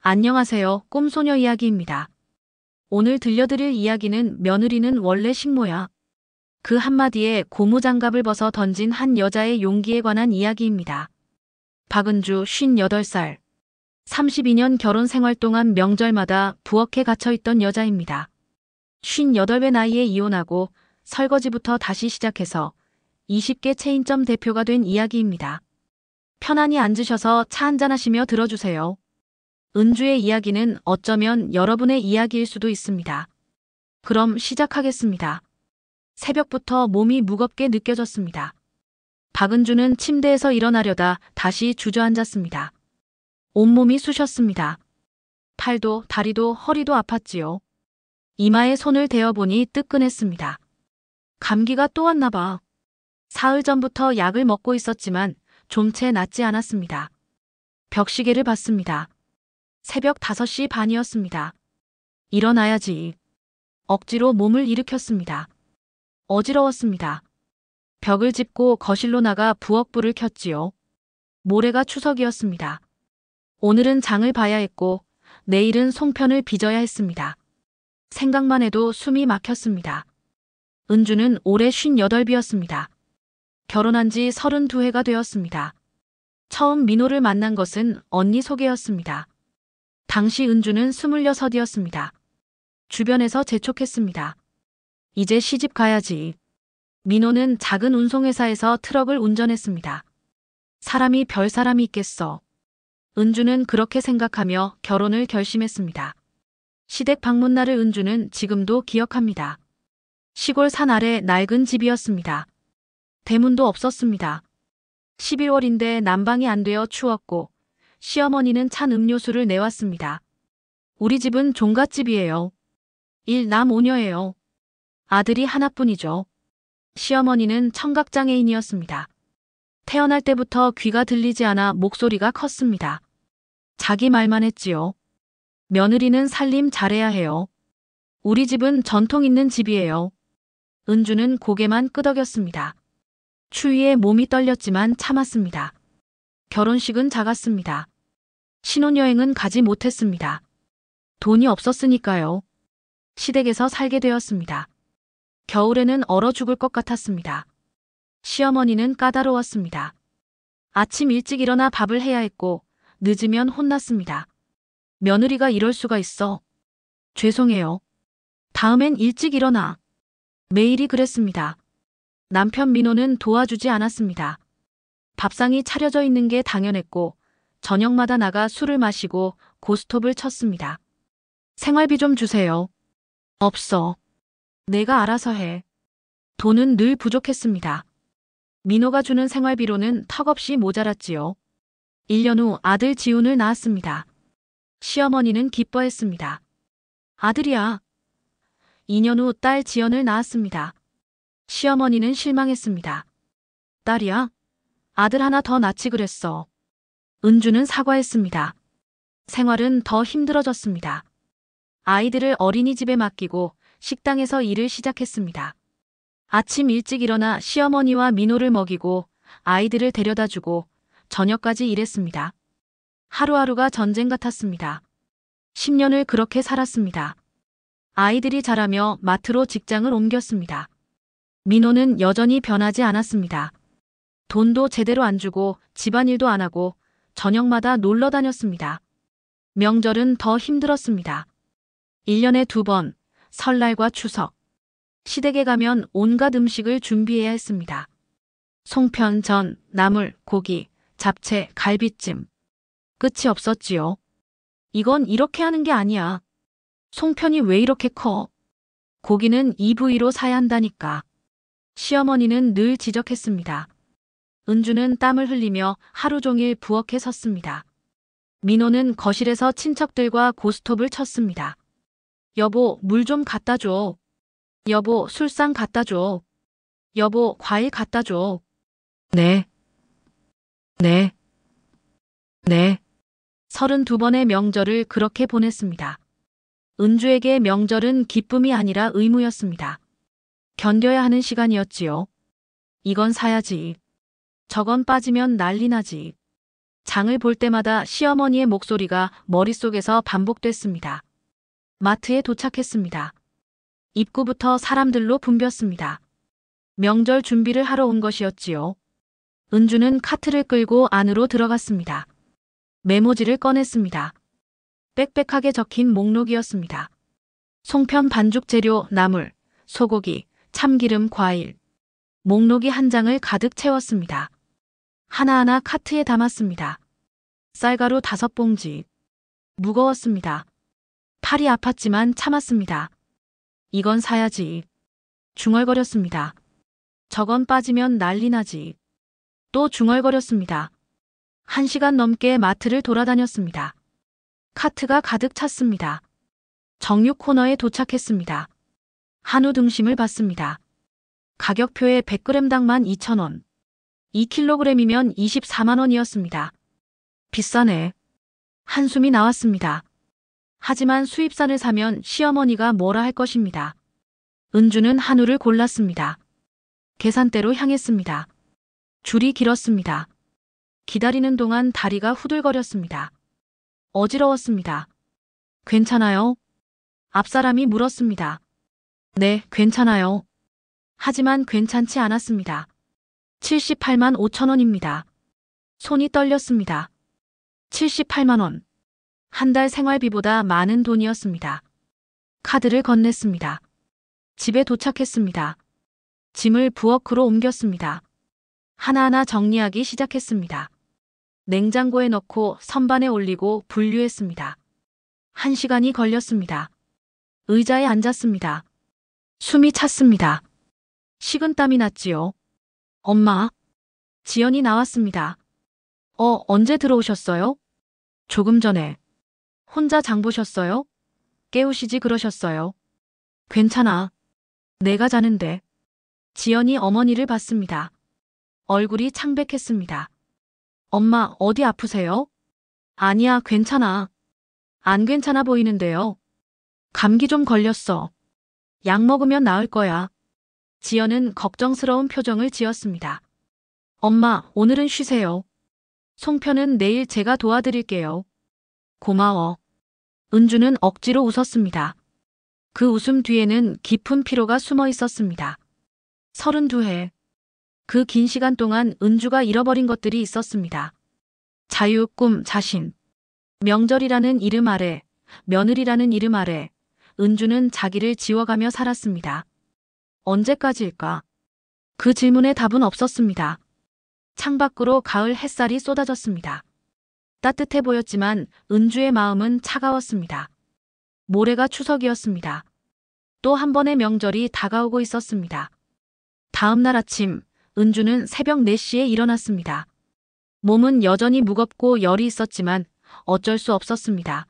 안녕하세요. 꿈소녀 이야기입니다. 오늘 들려드릴 이야기는 며느리는 원래 식모야. 그 한마디에 고무장갑을 벗어 던진 한 여자의 용기에 관한 이야기입니다. 박은주 58살. 32년 결혼 생활 동안 명절마다 부엌에 갇혀있던 여자입니다. 58의 나이에 이혼하고 설거지부터 다시 시작해서 20개 체인점 대표가 된 이야기입니다. 편안히 앉으셔서 차 한잔하시며 들어주세요. 은주의 이야기는 어쩌면 여러분의 이야기일 수도 있습니다. 그럼 시작하겠습니다. 새벽부터 몸이 무겁게 느껴졌습니다. 박은주는 침대에서 일어나려다 다시 주저앉았습니다. 온몸이 쑤셨습니다. 팔도 다리도 허리도 아팠지요. 이마에 손을 대어보니 뜨끈했습니다. 감기가 또 왔나 봐. 사흘 전부터 약을 먹고 있었지만 좀채 낫지 않았습니다. 벽시계를 봤습니다. 새벽 5시 반이었습니다. 일어나야지. 억지로 몸을 일으켰습니다. 어지러웠습니다. 벽을 짚고 거실로 나가 부엌불을 켰지요. 모레가 추석이었습니다. 오늘은 장을 봐야 했고 내일은 송편을 빚어야 했습니다. 생각만 해도 숨이 막혔습니다. 은주는 올해 58이었습니다. 결혼한 지 32해가 되었습니다. 처음 민호를 만난 것은 언니 소개였습니다. 당시 은주는 26이었습니다. 주변에서 재촉했습니다. 이제 시집 가야지. 민호는 작은 운송회사에서 트럭을 운전했습니다. 사람이 별 사람이 있겠어. 은주는 그렇게 생각하며 결혼을 결심했습니다. 시댁 방문날을 은주는 지금도 기억합니다. 시골 산 아래 낡은 집이었습니다. 대문도 없었습니다. 11월인데 난방이 안 되어 추웠고 시어머니는 찬 음료수를 내왔습니다. 우리 집은 종갓집이에요. 1남 5녀예요. 아들이 하나뿐이죠. 시어머니는 청각장애인이었습니다. 태어날 때부터 귀가 들리지 않아 목소리가 컸습니다. 자기 말만 했지요. 며느리는 살림 잘해야 해요. 우리 집은 전통 있는 집이에요. 은주는 고개만 끄덕였습니다. 추위에 몸이 떨렸지만 참았습니다. 결혼식은 작았습니다. 신혼여행은 가지 못했습니다. 돈이 없었으니까요. 시댁에서 살게 되었습니다. 겨울에는 얼어 죽을 것 같았습니다. 시어머니는 까다로웠습니다. 아침 일찍 일어나 밥을 해야 했고 늦으면 혼났습니다. 며느리가 이럴 수가 있어. 죄송해요. 다음엔 일찍 일어나. 매일이 그랬습니다. 남편 민호는 도와주지 않았습니다. 밥상이 차려져 있는 게 당연했고 저녁마다 나가 술을 마시고 고스톱을 쳤습니다. 생활비 좀 주세요. 없어. 내가 알아서 해. 돈은 늘 부족했습니다. 민호가 주는 생활비로는 턱없이 모자랐지요. 1년 후 아들 지훈을 낳았습니다. 시어머니는 기뻐했습니다. 아들이야. 2년 후 딸 지연을 낳았습니다. 시어머니는 실망했습니다. 딸이야? 아들 하나 더 낳지 그랬어. 은주는 사과했습니다. 생활은 더 힘들어졌습니다. 아이들을 어린이집에 맡기고 식당에서 일을 시작했습니다. 아침 일찍 일어나 시어머니와 민호를 먹이고 아이들을 데려다주고 저녁까지 일했습니다. 하루하루가 전쟁 같았습니다. 10년을 그렇게 살았습니다. 아이들이 자라며 마트로 직장을 옮겼습니다. 민호는 여전히 변하지 않았습니다. 돈도 제대로 안 주고 집안일도 안 하고 저녁마다 놀러 다녔습니다. 명절은 더 힘들었습니다. 1년에 2번, 설날과 추석. 시댁에 가면 온갖 음식을 준비해야 했습니다. 송편, 전, 나물, 고기, 잡채, 갈비찜. 끝이 없었지요. 이건 이렇게 하는 게 아니야. 송편이 왜 이렇게 커? 고기는 이 부위로 사야 한다니까. 시어머니는 늘 지적했습니다. 은주는 땀을 흘리며 하루 종일 부엌에 섰습니다. 민호는 거실에서 친척들과 고스톱을 쳤습니다. 여보, 물 좀 갖다 줘. 여보, 술상 갖다 줘. 여보, 과일 갖다 줘. 네. 네. 네. 32번의 명절을 그렇게 보냈습니다. 은주에게 명절은 기쁨이 아니라 의무였습니다. 견뎌야 하는 시간이었지요. 이건 사야지. 저건 빠지면 난리 나지. 장을 볼 때마다 시어머니의 목소리가 머릿속에서 반복됐습니다. 마트에 도착했습니다. 입구부터 사람들로 붐볐습니다. 명절 준비를 하러 온 것이었지요. 은주는 카트를 끌고 안으로 들어갔습니다. 메모지를 꺼냈습니다. 빽빽하게 적힌 목록이었습니다. 송편 반죽 재료, 나물, 소고기, 참기름, 과일. 목록이 한 장을 가득 채웠습니다. 하나하나 카트에 담았습니다. 쌀가루 5봉지. 무거웠습니다. 팔이 아팠지만 참았습니다. 이건 사야지. 중얼거렸습니다. 저건 빠지면 난리 나지. 또 중얼거렸습니다. 1시간 넘게 마트를 돌아다녔습니다. 카트가 가득 찼습니다. 정육 코너에 도착했습니다. 한우 등심을 봤습니다. 가격표에 100g당만 2,000원. 2kg이면 24만 원이었습니다. 비싸네. 한숨이 나왔습니다. 하지만 수입산을 사면 시어머니가 뭐라 할 것입니다. 은주는 한우를 골랐습니다. 계산대로 향했습니다. 줄이 길었습니다. 기다리는 동안 다리가 후들거렸습니다. 어지러웠습니다. 괜찮아요? 앞사람이 물었습니다. 네, 괜찮아요. 하지만 괜찮지 않았습니다. 78만 5천 원입니다. 손이 떨렸습니다. 78만 원. 한 달 생활비보다 많은 돈이었습니다. 카드를 건넸습니다. 집에 도착했습니다. 짐을 부엌으로 옮겼습니다. 하나하나 정리하기 시작했습니다. 냉장고에 넣고 선반에 올리고 분류했습니다. 1시간이 걸렸습니다. 의자에 앉았습니다. 숨이 찼습니다. 식은땀이 났지요. 엄마. 지연이 나왔습니다. 언제 들어오셨어요? 조금 전에. 혼자 장 보셨어요? 깨우시지 그러셨어요. 괜찮아. 내가 자는데. 지연이 어머니를 봤습니다. 얼굴이 창백했습니다. 엄마, 어디 아프세요? 아니야, 괜찮아. 안 괜찮아 보이는데요. 감기 좀 걸렸어. 약 먹으면 나을 거야. 지연은 걱정스러운 표정을 지었습니다. 엄마, 오늘은 쉬세요. 송편은 내일 제가 도와드릴게요. 고마워. 은주는 억지로 웃었습니다. 그 웃음 뒤에는 깊은 피로가 숨어 있었습니다. 32회. 그 긴 시간 동안 은주가 잃어버린 것들이 있었습니다. 자유, 꿈, 자신. 명절이라는 이름 아래, 며느리라는 이름 아래, 은주는 자기를 지워가며 살았습니다. 언제까지일까? 그 질문에 답은 없었습니다. 창밖으로 가을 햇살이 쏟아졌습니다. 따뜻해 보였지만 은주의 마음은 차가웠습니다. 모레가 추석이었습니다. 또 한 번의 명절이 다가오고 있었습니다. 다음 날 아침, 은주는 새벽 4시에 일어났습니다. 몸은 여전히 무겁고 열이 있었지만 어쩔 수 없었습니다.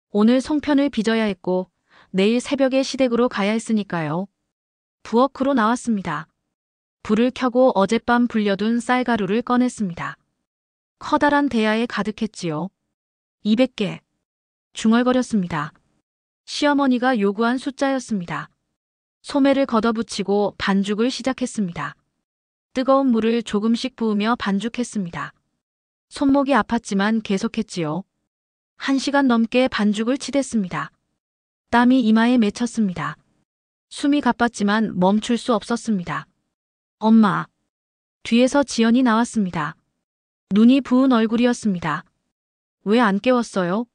오늘 송편을 빚어야 했고 내일 새벽에 시댁으로 가야 했으니까요. 부엌으로 나왔습니다. 불을 켜고 어젯밤 불려둔 쌀가루를 꺼냈습니다. 커다란 대야에 가득했지요. 200개. 중얼거렸습니다. 시어머니가 요구한 숫자였습니다. 소매를 걷어붙이고 반죽을 시작했습니다. 뜨거운 물을 조금씩 부으며 반죽했습니다. 손목이 아팠지만 계속했지요. 1시간 넘게 반죽을 치댔습니다. 땀이 이마에 맺혔습니다. 숨이 가빴지만 멈출 수 없었습니다. 엄마. 뒤에서 지연이 나왔습니다. 눈이 부은 얼굴이었습니다. 왜 안 깨웠어요?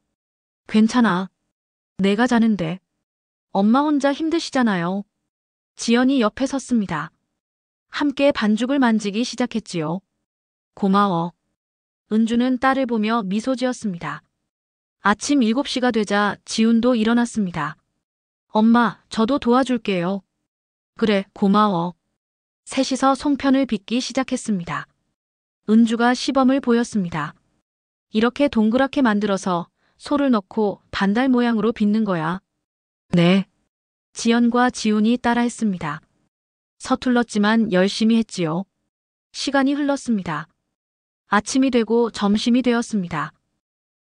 괜찮아. 내가 자는데. 엄마 혼자 힘드시잖아요. 지연이 옆에 섰습니다. 함께 반죽을 만지기 시작했지요. 고마워. 은주는 딸을 보며 미소 지었습니다. 아침 7시가 되자 지훈도 일어났습니다. 엄마, 저도 도와줄게요. 그래, 고마워. 셋이서 송편을 빚기 시작했습니다. 은주가 시범을 보였습니다. 이렇게 동그랗게 만들어서 소를 넣고 반달 모양으로 빚는 거야. 네. 지연과 지훈이 따라했습니다. 서툴렀지만 열심히 했지요. 시간이 흘렀습니다. 아침이 되고 점심이 되었습니다.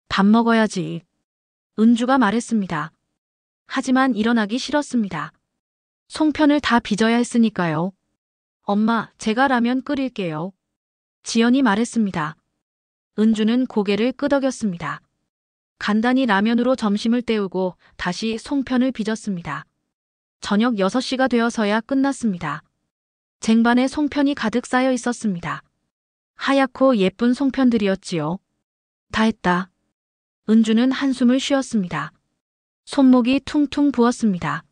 밥 먹어야지. 은주가 말했습니다. 하지만 일어나기 싫었습니다. 송편을 다 빚어야 했으니까요. 엄마, 제가 라면 끓일게요. 지연이 말했습니다. 은주는 고개를 끄덕였습니다. 간단히 라면으로 점심을 때우고 다시 송편을 빚었습니다. 저녁 6시가 되어서야 끝났습니다. 쟁반에 송편이 가득 쌓여 있었습니다. 하얗고 예쁜 송편들이었지요. 다 했다. 은주는 한숨을 쉬었습니다. 손목이 퉁퉁 부었습니다.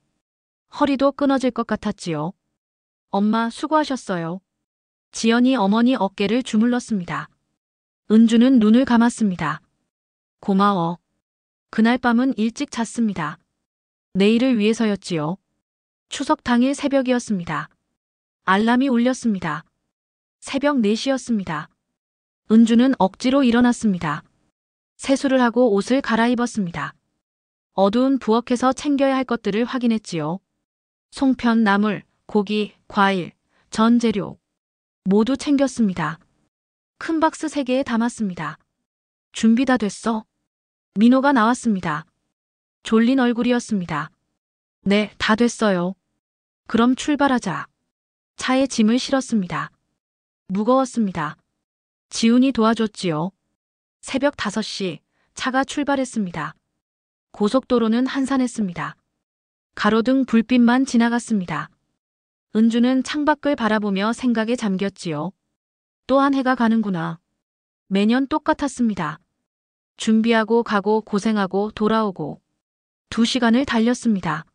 허리도 끊어질 것 같았지요. 엄마 수고하셨어요. 지연이 어머니 어깨를 주물렀습니다. 은주는 눈을 감았습니다. 고마워. 그날 밤은 일찍 잤습니다. 내일을 위해서였지요. 추석 당일 새벽이었습니다. 알람이 울렸습니다. 새벽 4시였습니다. 은주는 억지로 일어났습니다. 세수를 하고 옷을 갈아입었습니다. 어두운 부엌에서 챙겨야 할 것들을 확인했지요. 송편, 나물, 고기, 과일, 전 재료 모두 챙겼습니다. 큰 박스 3개에 담았습니다. 준비 다 됐어? 민호가 나왔습니다. 졸린 얼굴이었습니다. 네, 다 됐어요. 그럼 출발하자. 차에 짐을 실었습니다. 무거웠습니다. 지훈이 도와줬지요. 새벽 5시 차가 출발했습니다. 고속도로는 한산했습니다. 가로등 불빛만 지나갔습니다. 은주는 창밖을 바라보며 생각에 잠겼지요. 또 한 해가 가는구나. 매년 똑같았습니다. 준비하고 가고 고생하고 돌아오고 2시간을 달렸습니다.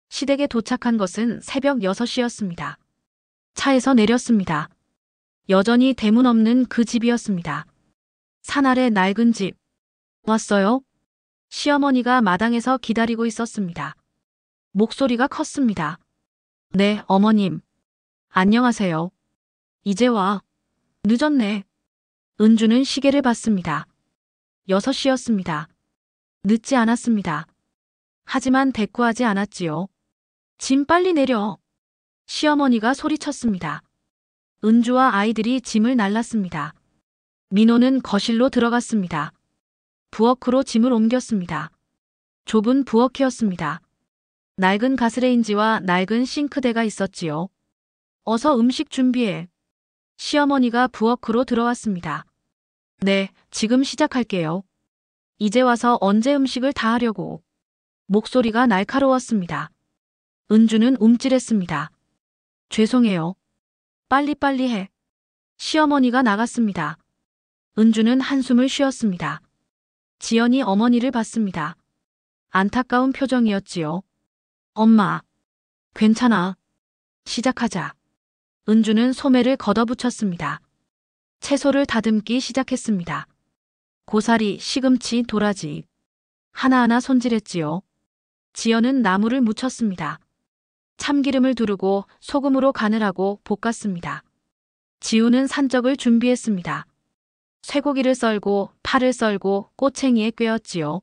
시댁에 도착한 것은 새벽 6시였습니다. 차에서 내렸습니다. 여전히 대문 없는 그 집이었습니다. 산 아래 낡은 집. 왔어요? 시어머니가 마당에서 기다리고 있었습니다. 목소리가 컸습니다. 네, 어머님. 안녕하세요. 이제 와. 늦었네. 은주는 시계를 봤습니다. 6시였습니다. 늦지 않았습니다. 하지만 대꾸하지 않았지요. 짐 빨리 내려. 시어머니가 소리쳤습니다. 은주와 아이들이 짐을 날랐습니다. 민호는 거실로 들어갔습니다. 부엌으로 짐을 옮겼습니다. 좁은 부엌이었습니다. 낡은 가스레인지와 낡은 싱크대가 있었지요. 어서 음식 준비해. 시어머니가 부엌으로 들어왔습니다. 네, 지금 시작할게요. 이제 와서 언제 음식을 다 하려고. 목소리가 날카로웠습니다. 은주는 움찔했습니다. 죄송해요. 빨리빨리 해. 시어머니가 나갔습니다. 은주는 한숨을 쉬었습니다. 지연이 어머니를 봤습니다. 안타까운 표정이었지요. 엄마. 괜찮아. 시작하자. 은주는 소매를 걷어붙였습니다. 채소를 다듬기 시작했습니다. 고사리, 시금치, 도라지. 하나하나 손질했지요. 지연은 나물을 무쳤습니다. 참기름을 두르고 소금으로 간을 하고 볶았습니다. 지우는 산적을 준비했습니다. 쇠고기를 썰고 파를 썰고 꼬챙이에 꿰었지요.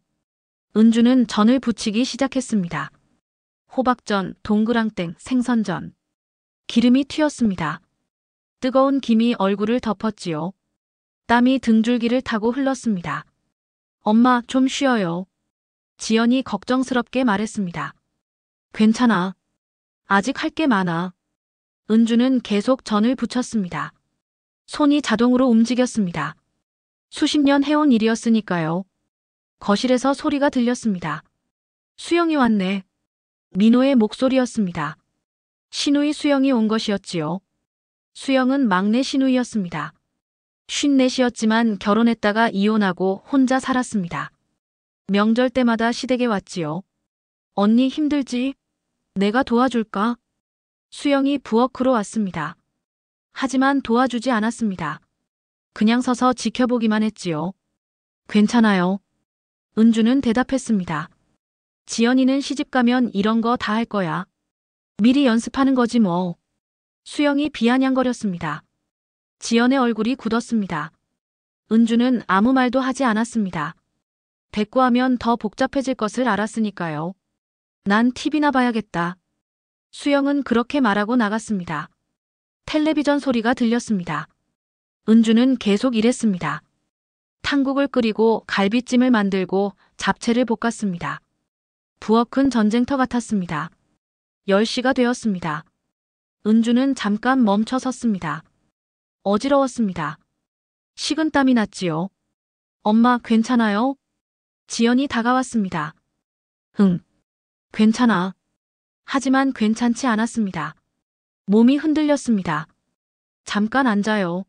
은주는 전을 부치기 시작했습니다. 호박전, 동그랑땡, 생선전. 기름이 튀었습니다. 뜨거운 김이 얼굴을 덮었지요. 땀이 등줄기를 타고 흘렀습니다. 엄마, 좀 쉬어요. 지연이 걱정스럽게 말했습니다. 괜찮아. 아직 할 게 많아. 은주는 계속 전을 부쳤습니다. 손이 자동으로 움직였습니다. 수십 년 해온 일이었으니까요. 거실에서 소리가 들렸습니다. 수영이 왔네. 민호의 목소리였습니다. 시누이 수영이 온 것이었지요. 수영은 막내 시누이였습니다. 54이었지만 결혼했다가 이혼하고 혼자 살았습니다. 명절 때마다 시댁에 왔지요. 언니 힘들지? 내가 도와줄까? 수영이 부엌으로 왔습니다. 하지만 도와주지 않았습니다. 그냥 서서 지켜보기만 했지요. 괜찮아요. 은주는 대답했습니다. 지연이는 시집가면 이런 거 다 할 거야. 미리 연습하는 거지 뭐. 수영이 비아냥거렸습니다. 지연의 얼굴이 굳었습니다. 은주는 아무 말도 하지 않았습니다. 대꾸하면 더 복잡해질 것을 알았으니까요. 난 TV나 봐야겠다. 수영은 그렇게 말하고 나갔습니다. 텔레비전 소리가 들렸습니다. 은주는 계속 일했습니다. 탕국을 끓이고 갈비찜을 만들고 잡채를 볶았습니다. 부엌은 전쟁터 같았습니다. 10시가 되었습니다. 은주는 잠깐 멈춰 섰습니다. 어지러웠습니다. 식은땀이 났지요. 엄마, 괜찮아요? 지연이 다가왔습니다. 응, 괜찮아. 하지만 괜찮지 않았습니다. 몸이 흔들렸습니다. 잠깐 앉아요.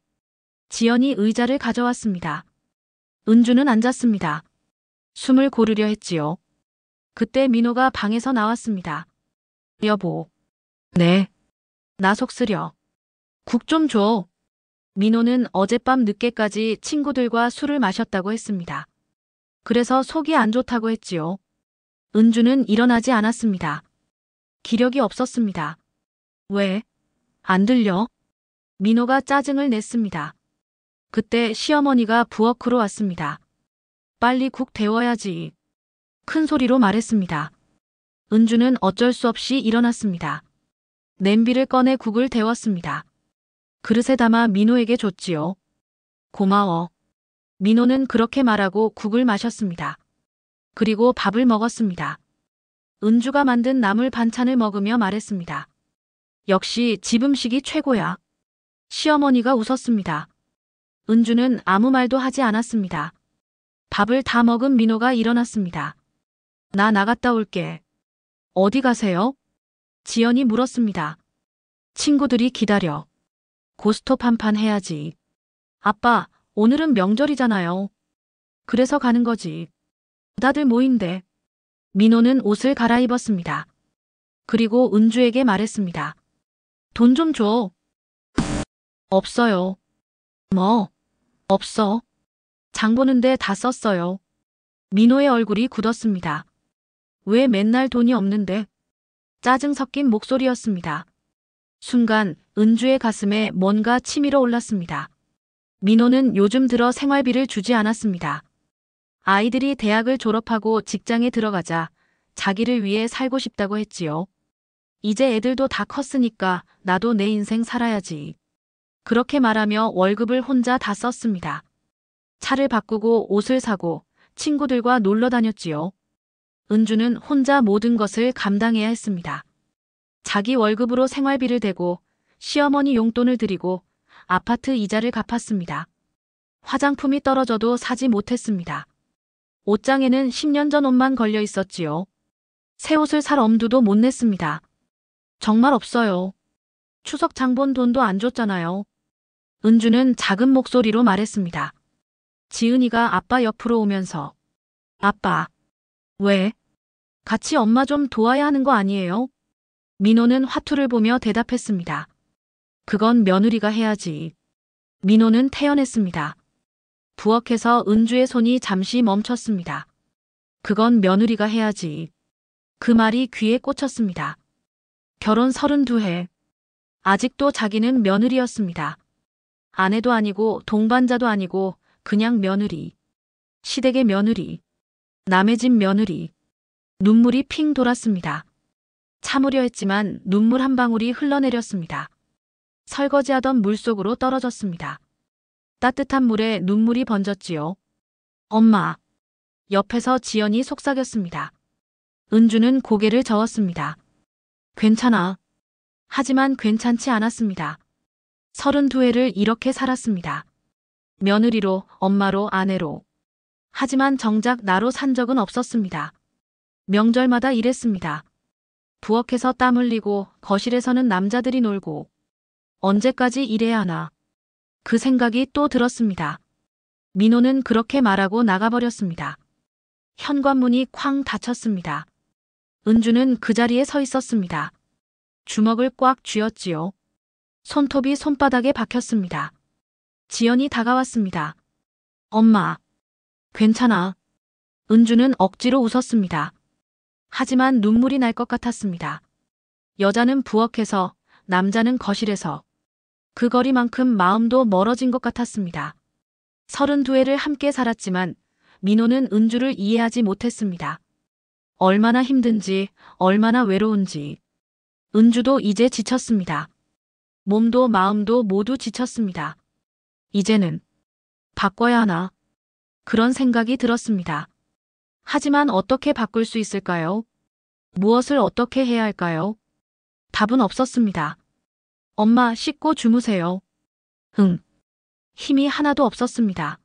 지연이 의자를 가져왔습니다. 은주는 앉았습니다. 숨을 고르려 했지요. 그때 민호가 방에서 나왔습니다. 여보. 네. 나 속 쓰려. 국 좀 줘. 민호는 어젯밤 늦게까지 친구들과 술을 마셨다고 했습니다. 그래서 속이 안 좋다고 했지요. 은주는 일어나지 않았습니다. 기력이 없었습니다. 왜? 안 들려? 민호가 짜증을 냈습니다. 그때 시어머니가 부엌으로 왔습니다. 빨리 국 데워야지. 큰 소리로 말했습니다. 은주는 어쩔 수 없이 일어났습니다. 냄비를 꺼내 국을 데웠습니다. 그릇에 담아 민호에게 줬지요. 고마워. 민호는 그렇게 말하고 국을 마셨습니다. 그리고 밥을 먹었습니다. 은주가 만든 나물 반찬을 먹으며 말했습니다. 역시 집 음식이 최고야. 시어머니가 웃었습니다. 은주는 아무 말도 하지 않았습니다. 밥을 다 먹은 민호가 일어났습니다. 나 나갔다 올게. 어디 가세요? 지연이 물었습니다. 친구들이 기다려. 고스톱 한 판 해야지. 아빠, 오늘은 명절이잖아요. 그래서 가는 거지. 다들 모인대. 민호는 옷을 갈아입었습니다. 그리고 은주에게 말했습니다. 돈 좀 줘. 없어요. 뭐? 없어. 장 보는데 다 썼어요. 민호의 얼굴이 굳었습니다. 왜 맨날 돈이 없는데? 짜증 섞인 목소리였습니다. 순간 은주의 가슴에 뭔가 치밀어 올랐습니다. 민호는 요즘 들어 생활비를 주지 않았습니다. 아이들이 대학을 졸업하고 직장에 들어가자 자기를 위해 살고 싶다고 했지요. 이제 애들도 다 컸으니까 나도 내 인생 살아야지. 그렇게 말하며 월급을 혼자 다 썼습니다. 차를 바꾸고 옷을 사고 친구들과 놀러 다녔지요. 은주는 혼자 모든 것을 감당해야 했습니다. 자기 월급으로 생활비를 대고 시어머니 용돈을 드리고 아파트 이자를 갚았습니다. 화장품이 떨어져도 사지 못했습니다. 옷장에는 10년 전 옷만 걸려 있었지요. 새 옷을 살 엄두도 못 냈습니다. 정말 없어요. 추석 장 본 돈도 안 줬잖아요. 은주는 작은 목소리로 말했습니다. 지은이가 아빠 옆으로 오면서 아빠, 왜? 같이 엄마 좀 도와야 하는 거 아니에요? 민호는 화투를 보며 대답했습니다. 그건 며느리가 해야지. 민호는 태연했습니다. 부엌에서 은주의 손이 잠시 멈췄습니다. 그건 며느리가 해야지. 그 말이 귀에 꽂혔습니다. 결혼 32해. 아직도 자기는 며느리였습니다. 아내도 아니고 동반자도 아니고 그냥 며느리. 시댁의 며느리. 남의 집 며느리. 눈물이 핑 돌았습니다. 참으려 했지만 눈물 한 방울이 흘러내렸습니다. 설거지하던 물 속으로 떨어졌습니다. 따뜻한 물에 눈물이 번졌지요. 엄마. 옆에서 지연이 속삭였습니다. 은주는 고개를 저었습니다. 괜찮아. 하지만 괜찮지 않았습니다. 32회를 이렇게 살았습니다. 며느리로, 엄마로, 아내로. 하지만 정작 나로 산 적은 없었습니다. 명절마다 일했습니다. 부엌에서 땀 흘리고 거실에서는 남자들이 놀고 언제까지 일해야 하나. 그 생각이 또 들었습니다. 민호는 그렇게 말하고 나가버렸습니다. 현관문이 쾅 닫혔습니다. 은주는 그 자리에 서 있었습니다. 주먹을 꽉 쥐었지요. 손톱이 손바닥에 박혔습니다. 지연이 다가왔습니다. 엄마. 괜찮아. 은주는 억지로 웃었습니다. 하지만 눈물이 날 것 같았습니다. 여자는 부엌에서, 남자는 거실에서. 그 거리만큼 마음도 멀어진 것 같았습니다. 32회를 함께 살았지만 민호는 은주를 이해하지 못했습니다. 얼마나 힘든지, 얼마나 외로운지. 은주도 이제 지쳤습니다. 몸도 마음도 모두 지쳤습니다. 이제는 바꿔야 하나. 그런 생각이 들었습니다. 하지만 어떻게 바꿀 수 있을까요? 무엇을 어떻게 해야 할까요? 답은 없었습니다. 엄마, 씻고 주무세요. 힘이 하나도 없었습니다.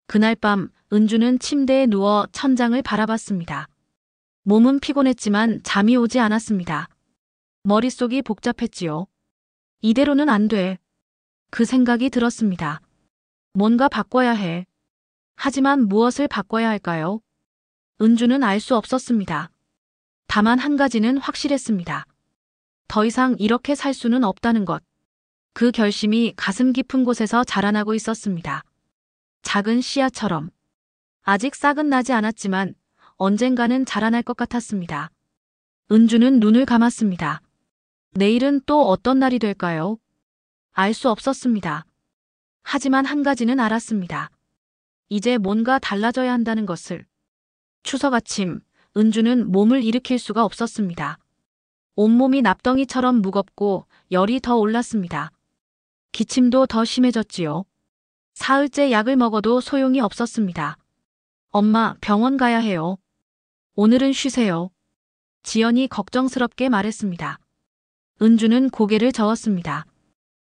그날 밤 은주는 침대에 누워 천장을 바라봤습니다. 몸은 피곤했지만 잠이 오지 않았습니다. 머릿속이 복잡했지요. 이대로는 안 돼. 그 생각이 들었습니다. 뭔가 바꿔야 해. 하지만 무엇을 바꿔야 할까요? 은주는 알 수 없었습니다. 다만 한 가지는 확실했습니다. 더 이상 이렇게 살 수는 없다는 것. 그 결심이 가슴 깊은 곳에서 자라나고 있었습니다. 작은 씨앗처럼. 아직 싹은 나지 않았지만 언젠가는 자라날 것 같았습니다. 은주는 눈을 감았습니다. 내일은 또 어떤 날이 될까요? 알 수 없었습니다. 하지만 한 가지는 알았습니다. 이제 뭔가 달라져야 한다는 것을. 추석 아침, 은주는 몸을 일으킬 수가 없었습니다. 온몸이 납덩이처럼 무겁고 열이 더 올랐습니다. 기침도 더 심해졌지요. 사흘째 약을 먹어도 소용이 없었습니다. 엄마, 병원 가야 해요. 오늘은 쉬세요. 지연이 걱정스럽게 말했습니다. 은주는 고개를 저었습니다.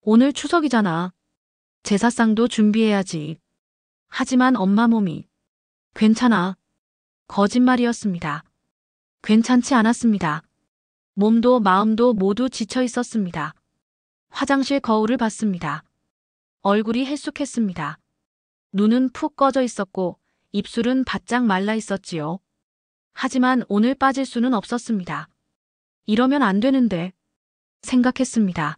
오늘 추석이잖아. 제사상도 준비해야지. 하지만 엄마 몸이. 괜찮아. 거짓말이었습니다. 괜찮지 않았습니다. 몸도 마음도 모두 지쳐 있었습니다. 화장실 거울을 봤습니다. 얼굴이 헬쑥했습니다. 눈은 푹 꺼져 있었고 입술은 바짝 말라 있었지요. 하지만 오늘 빠질 수는 없었습니다. 이러면 안 되는데 생각했습니다.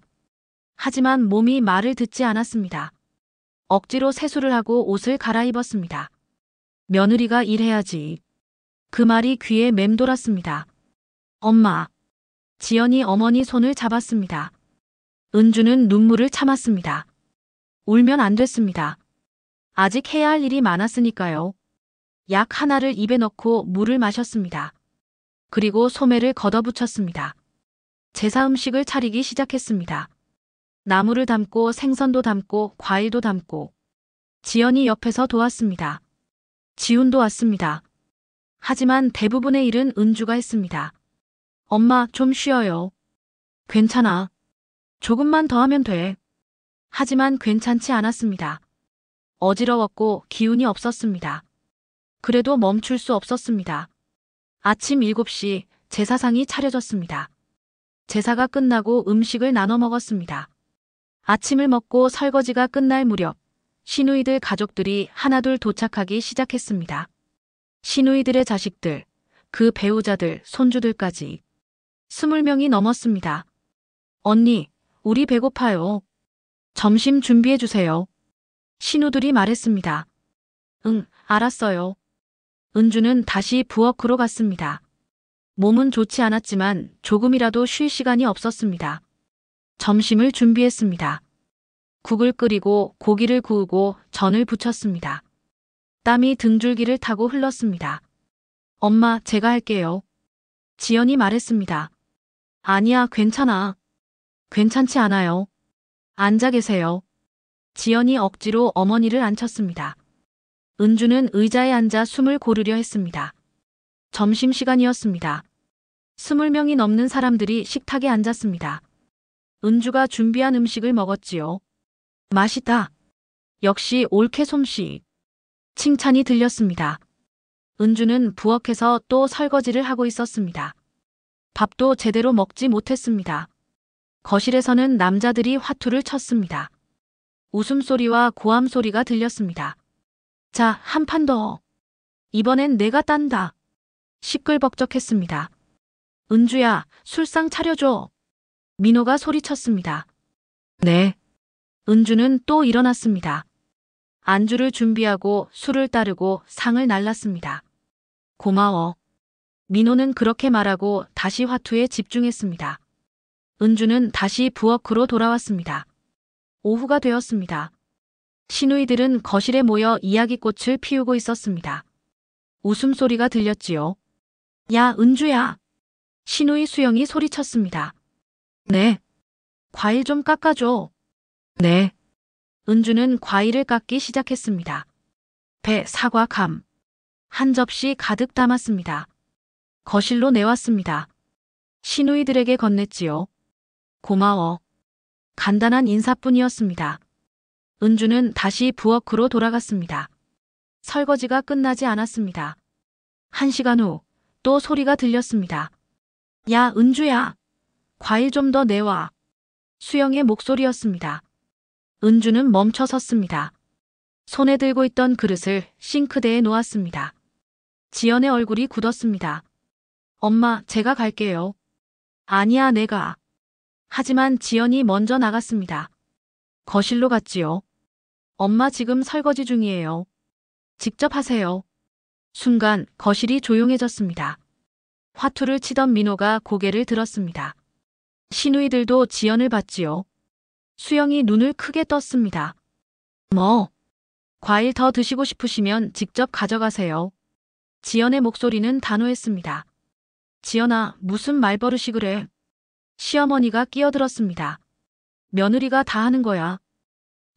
하지만 몸이 말을 듣지 않았습니다. 억지로 세수를 하고 옷을 갈아입었습니다. 며느리가 일해야지. 그 말이 귀에 맴돌았습니다. 엄마. 지연이 어머니 손을 잡았습니다. 은주는 눈물을 참았습니다. 울면 안 됐습니다. 아직 해야 할 일이 많았으니까요. 약 하나를 입에 넣고 물을 마셨습니다. 그리고 소매를 걷어붙였습니다. 제사 음식을 차리기 시작했습니다. 나물을 담고 생선도 담고 과일도 담고. 지연이 옆에서 도왔습니다. 지훈도 왔습니다. 하지만 대부분의 일은 은주가 했습니다. 엄마, 좀 쉬어요. 괜찮아. 조금만 더 하면 돼. 하지만 괜찮지 않았습니다. 어지러웠고 기운이 없었습니다. 그래도 멈출 수 없었습니다. 아침 7시 제사상이 차려졌습니다. 제사가 끝나고 음식을 나눠 먹었습니다. 아침을 먹고 설거지가 끝날 무렵 시누이들 가족들이 하나둘 도착하기 시작했습니다. 시누이들의 자식들, 그 배우자들, 손주들까지 20명이 넘었습니다. 언니, 우리 배고파요. 점심 준비해 주세요. 신우들이 말했습니다. 응, 알았어요. 은주는 다시 부엌으로 갔습니다. 몸은 좋지 않았지만 조금이라도 쉴 시간이 없었습니다. 점심을 준비했습니다. 국을 끓이고 고기를 구우고 전을 부쳤습니다. 땀이 등줄기를 타고 흘렀습니다. 엄마, 제가 할게요. 지연이 말했습니다. 아니야, 괜찮아. 괜찮지 않아요. 앉아 계세요. 지연이 억지로 어머니를 앉혔습니다. 은주는 의자에 앉아 숨을 고르려 했습니다. 점심시간이었습니다. 20명이 넘는 사람들이 식탁에 앉았습니다. 은주가 준비한 음식을 먹었지요. 맛있다. 역시 올케 솜씨. 칭찬이 들렸습니다. 은주는 부엌에서 또 설거지를 하고 있었습니다. 밥도 제대로 먹지 못했습니다. 거실에서는 남자들이 화투를 쳤습니다. 웃음소리와 고함소리가 들렸습니다. 자, 한 판 더. 이번엔 내가 딴다. 시끌벅적했습니다. 은주야, 술상 차려줘. 민호가 소리쳤습니다. 네. 은주는 또 일어났습니다. 안주를 준비하고 술을 따르고 상을 날랐습니다. 고마워. 민호는 그렇게 말하고 다시 화투에 집중했습니다. 은주는 다시 부엌으로 돌아왔습니다. 오후가 되었습니다. 시누이들은 거실에 모여 이야기꽃을 피우고 있었습니다. 웃음소리가 들렸지요. 야, 은주야. 시누이 수영이 소리쳤습니다. 네. 과일 좀 깎아줘. 네. 은주는 과일을 깎기 시작했습니다. 배, 사과, 감. 한 접시 가득 담았습니다. 거실로 내왔습니다. 시누이들에게 건넸지요. 고마워. 간단한 인사뿐이었습니다. 은주는 다시 부엌으로 돌아갔습니다. 설거지가 끝나지 않았습니다. 1시간 후 또 소리가 들렸습니다. 야, 은주야. 과일 좀 더 내와. 수영의 목소리였습니다. 은주는 멈춰 섰습니다. 손에 들고 있던 그릇을 싱크대에 놓았습니다. 지연의 얼굴이 굳었습니다. 엄마, 제가 갈게요. 아니야, 내가. 하지만 지연이 먼저 나갔습니다. 거실로 갔지요. 엄마 지금 설거지 중이에요. 직접 하세요. 순간 거실이 조용해졌습니다. 화투를 치던 민호가 고개를 들었습니다. 시누이들도 지연을 봤지요. 수영이 눈을 크게 떴습니다. 뭐? 과일 더 드시고 싶으시면 직접 가져가세요. 지연의 목소리는 단호했습니다. 지연아, 무슨 말버릇이 그래? 시어머니가 끼어들었습니다. 며느리가 다 하는 거야.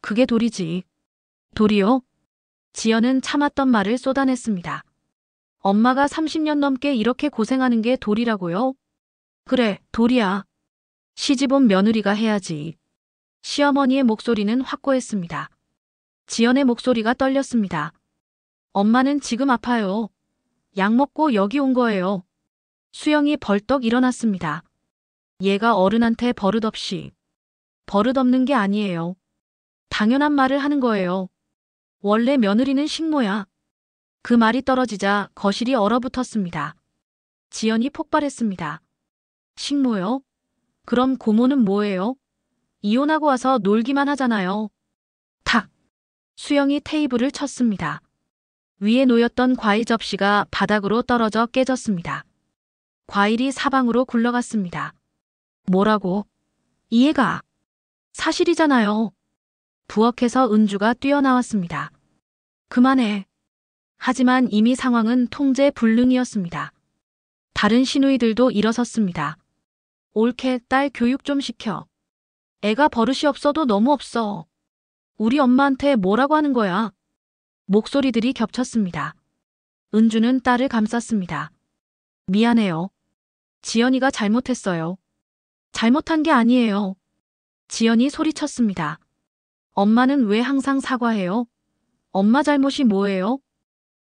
그게 도리지. 도리요? 지연은 참았던 말을 쏟아냈습니다. 엄마가 30년 넘게 이렇게 고생하는 게 도리라고요? 그래, 도리야. 시집온 며느리가 해야지. 시어머니의 목소리는 확고했습니다. 지연의 목소리가 떨렸습니다. 엄마는 지금 아파요. 약 먹고 여기 온 거예요. 수영이 벌떡 일어났습니다. 얘가 어른한테 버릇없이. 버릇없는 게 아니에요. 당연한 말을 하는 거예요. 원래 며느리는 식모야. 그 말이 떨어지자 거실이 얼어붙었습니다. 지연이 폭발했습니다. 식모요? 그럼 고모는 뭐예요? 이혼하고 와서 놀기만 하잖아요. 탁! 수영이 테이블을 쳤습니다. 위에 놓였던 과일 접시가 바닥으로 떨어져 깨졌습니다. 과일이 사방으로 굴러갔습니다. 뭐라고? 이해가. 사실이잖아요. 부엌에서 은주가 뛰어나왔습니다. 그만해. 하지만 이미 상황은 통제 불능이었습니다. 다른 시누이들도 일어섰습니다. 옳게 딸 교육 좀 시켜. 애가 버릇이 없어도 너무 없어. 우리 엄마한테 뭐라고 하는 거야? 목소리들이 겹쳤습니다. 은주는 딸을 감쌌습니다. 미안해요. 지연이가 잘못했어요. 잘못한 게 아니에요. 지연이 소리쳤습니다. 엄마는 왜 항상 사과해요? 엄마 잘못이 뭐예요?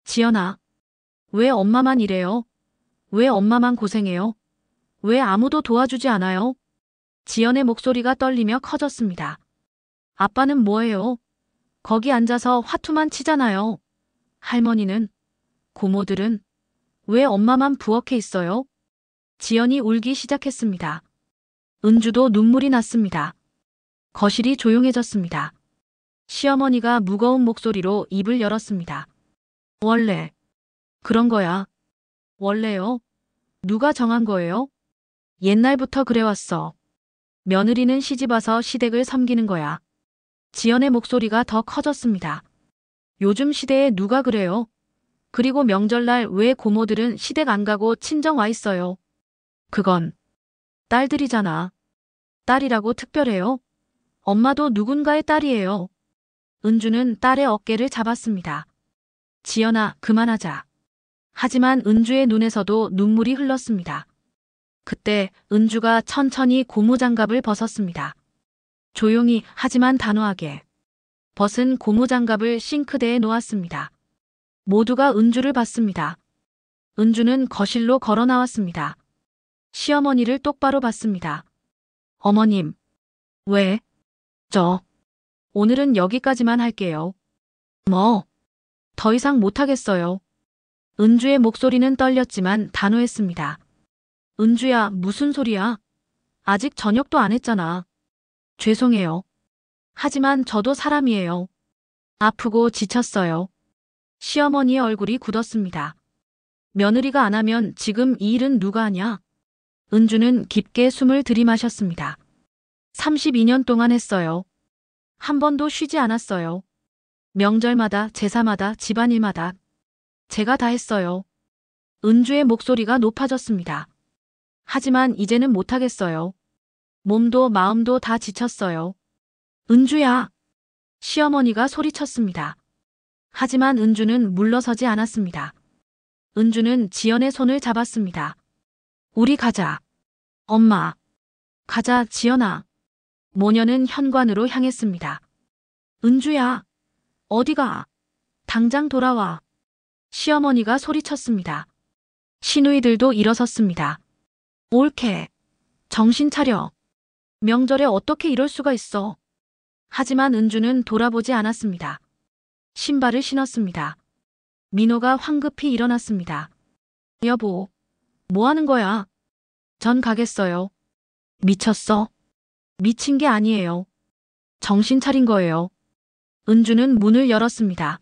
지연아, 왜 엄마만 이래요? 왜 엄마만 고생해요? 왜 아무도 도와주지 않아요? 지연의 목소리가 떨리며 커졌습니다. 아빠는 뭐예요? 거기 앉아서 화투만 치잖아요. 할머니는, 고모들은 왜 엄마만 부엌에 있어요? 지연이 울기 시작했습니다. 은주도 눈물이 났습니다. 거실이 조용해졌습니다. 시어머니가 무거운 목소리로 입을 열었습니다. 원래 그런 거야. 원래요? 누가 정한 거예요? 옛날부터 그래왔어. 며느리는 시집와서 시댁을 섬기는 거야. 지연의 목소리가 더 커졌습니다. 요즘 시대에 누가 그래요? 그리고 명절날 왜 고모들은 시댁 안 가고 친정 와 있어요? 그건 딸들이잖아. 딸이라고 특별해요? 엄마도 누군가의 딸이에요. 은주는 딸의 어깨를 잡았습니다. 지연아, 그만하자. 하지만 은주의 눈에서도 눈물이 흘렀습니다. 그때 은주가 천천히 고무장갑을 벗었습니다. 조용히 하지만 단호하게. 벗은 고무장갑을 싱크대에 놓았습니다. 모두가 은주를 봤습니다. 은주는 거실로 걸어 나왔습니다. 시어머니를 똑바로 봤습니다. 어머님. 왜? 오늘은 여기까지만 할게요. 뭐? 더 이상 못하겠어요. 은주의 목소리는 떨렸지만 단호했습니다. 은주야, 무슨 소리야? 아직 저녁도 안 했잖아. 죄송해요. 하지만 저도 사람이에요. 아프고 지쳤어요. 시어머니의 얼굴이 굳었습니다. 며느리가 안 하면 지금 이 일은 누가 하냐? 은주는 깊게 숨을 들이마셨습니다. 32년 동안 했어요. 한 번도 쉬지 않았어요. 명절마다, 제사마다, 집안일마다. 제가 다 했어요. 은주의 목소리가 높아졌습니다. 하지만 이제는 못하겠어요. 몸도 마음도 다 지쳤어요. 은주야! 시어머니가 소리쳤습니다. 하지만 은주는 물러서지 않았습니다. 은주는 지연의 손을 잡았습니다. 우리 가자. 엄마. 가자, 지연아. 모녀는 현관으로 향했습니다. 은주야. 어디가? 당장 돌아와. 시어머니가 소리쳤습니다. 시누이들도 일어섰습니다. 옳게. 정신 차려. 명절에 어떻게 이럴 수가 있어. 하지만 은주는 돌아보지 않았습니다. 신발을 신었습니다. 민호가 황급히 일어났습니다. 여보, 뭐 하는 거야? 전 가겠어요. 미쳤어? 미친 게 아니에요. 정신 차린 거예요. 은주는 문을 열었습니다.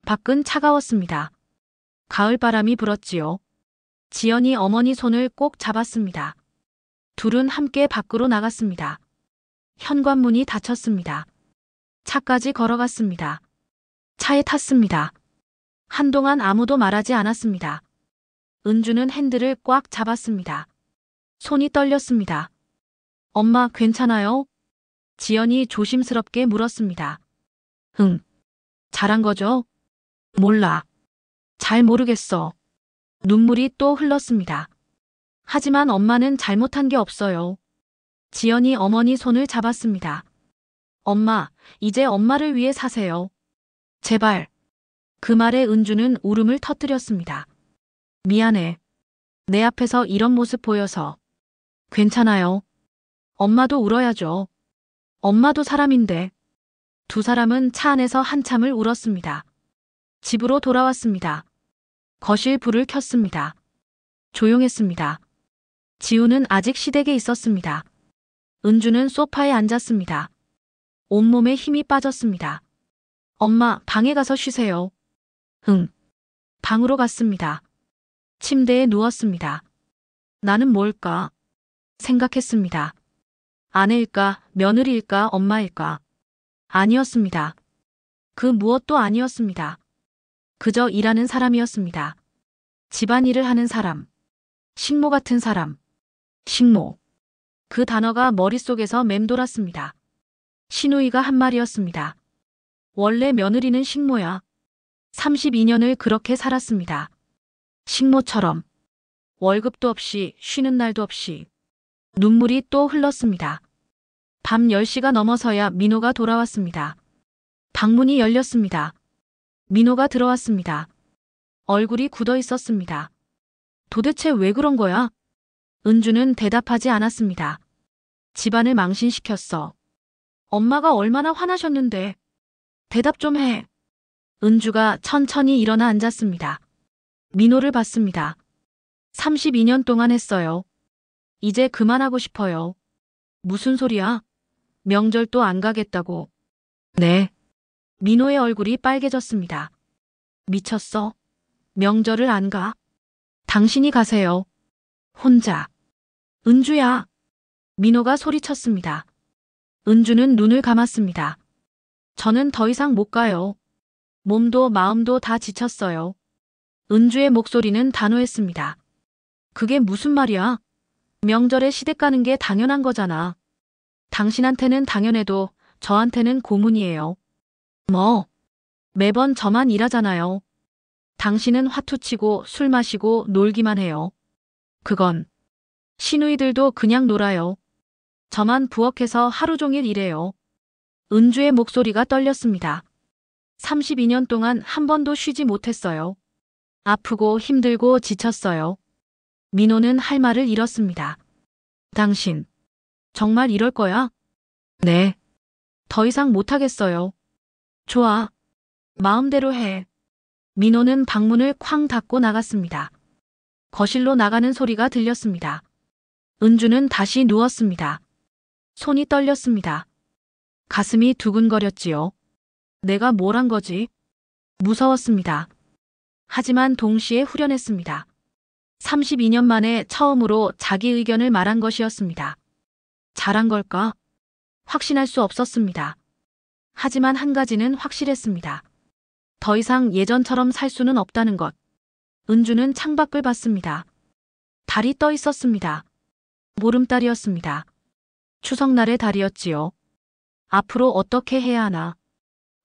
밖은 차가웠습니다. 가을바람이 불었지요. 지연이 어머니 손을 꼭 잡았습니다. 둘은 함께 밖으로 나갔습니다. 현관문이 닫혔습니다. 차까지 걸어갔습니다. 차에 탔습니다. 한동안 아무도 말하지 않았습니다. 은주는 핸들을 꽉 잡았습니다. 손이 떨렸습니다. 엄마 괜찮아요? 지연이 조심스럽게 물었습니다. 응. 잘한 거죠? 몰라. 잘 모르겠어. 눈물이 또 흘렀습니다. 하지만 엄마는 잘못한 게 없어요. 지연이 어머니 손을 잡았습니다. 엄마, 이제 엄마를 위해 사세요. 제발. 그 말에 은주는 울음을 터뜨렸습니다. 미안해. 내 앞에서 이런 모습 보여서. 괜찮아요. 엄마도 울어야죠. 엄마도 사람인데. 두 사람은 차 안에서 한참을 울었습니다. 집으로 돌아왔습니다. 거실 불을 켰습니다. 조용했습니다. 지우는 아직 시댁에 있었습니다. 은주는 소파에 앉았습니다. 온몸에 힘이 빠졌습니다. 엄마, 방에 가서 쉬세요. 응. 방으로 갔습니다. 침대에 누웠습니다. 나는 뭘까? 생각했습니다. 아내일까, 며느리일까, 엄마일까? 아니었습니다. 그 무엇도 아니었습니다. 그저 일하는 사람이었습니다. 집안일을 하는 사람. 식모 같은 사람. 식모. 그 단어가 머릿속에서 맴돌았습니다. 시누이가 한 말이었습니다. 원래 며느리는 식모야. 32년을 그렇게 살았습니다. 식모처럼. 월급도 없이 쉬는 날도 없이. 눈물이 또 흘렀습니다. 밤 10시가 넘어서야 민호가 돌아왔습니다. 방문이 열렸습니다. 민호가 들어왔습니다. 얼굴이 굳어 있었습니다. 도대체 왜 그런 거야? 은주는 대답하지 않았습니다. 집안을 망신시켰어. 엄마가 얼마나 화나셨는데. 대답 좀 해. 은주가 천천히 일어나 앉았습니다. 민호를 봤습니다. 32년 동안 했어요. 이제 그만하고 싶어요. 무슨 소리야? 명절도 안 가겠다고. 네. 민호의 얼굴이 빨개졌습니다. 미쳤어? 명절을 안 가? 당신이 가세요. 혼자. 은주야. 민호가 소리쳤습니다. 은주는 눈을 감았습니다. 저는 더 이상 못 가요. 몸도 마음도 다 지쳤어요. 은주의 목소리는 단호했습니다. 그게 무슨 말이야? 명절에 시댁 가는 게 당연한 거잖아. 당신한테는 당연해도 저한테는 고문이에요. 뭐? 매번 저만 일하잖아요. 당신은 화투치고 술 마시고 놀기만 해요. 그건 시누이들도 그냥 놀아요. 저만 부엌에서 하루 종일 일해요. 은주의 목소리가 떨렸습니다. 32년 동안 한 번도 쉬지 못했어요. 아프고 힘들고 지쳤어요. 민호는 할 말을 잃었습니다. 당신, 정말 이럴 거야? 네. 더 이상 못하겠어요. 좋아. 마음대로 해. 민호는 방문을 쾅 닫고 나갔습니다. 거실로 나가는 소리가 들렸습니다. 은주는 다시 누웠습니다. 손이 떨렸습니다. 가슴이 두근거렸지요. 내가 뭘 한 거지? 무서웠습니다. 하지만 동시에 후련했습니다. 32년 만에 처음으로 자기 의견을 말한 것이었습니다. 잘한 걸까? 확신할 수 없었습니다. 하지만 한 가지는 확실했습니다. 더 이상 예전처럼 살 수는 없다는 것. 은주는 창밖을 봤습니다. 달이 떠 있었습니다. 보름달이었습니다. 추석날의 달이었지요. 앞으로 어떻게 해야 하나.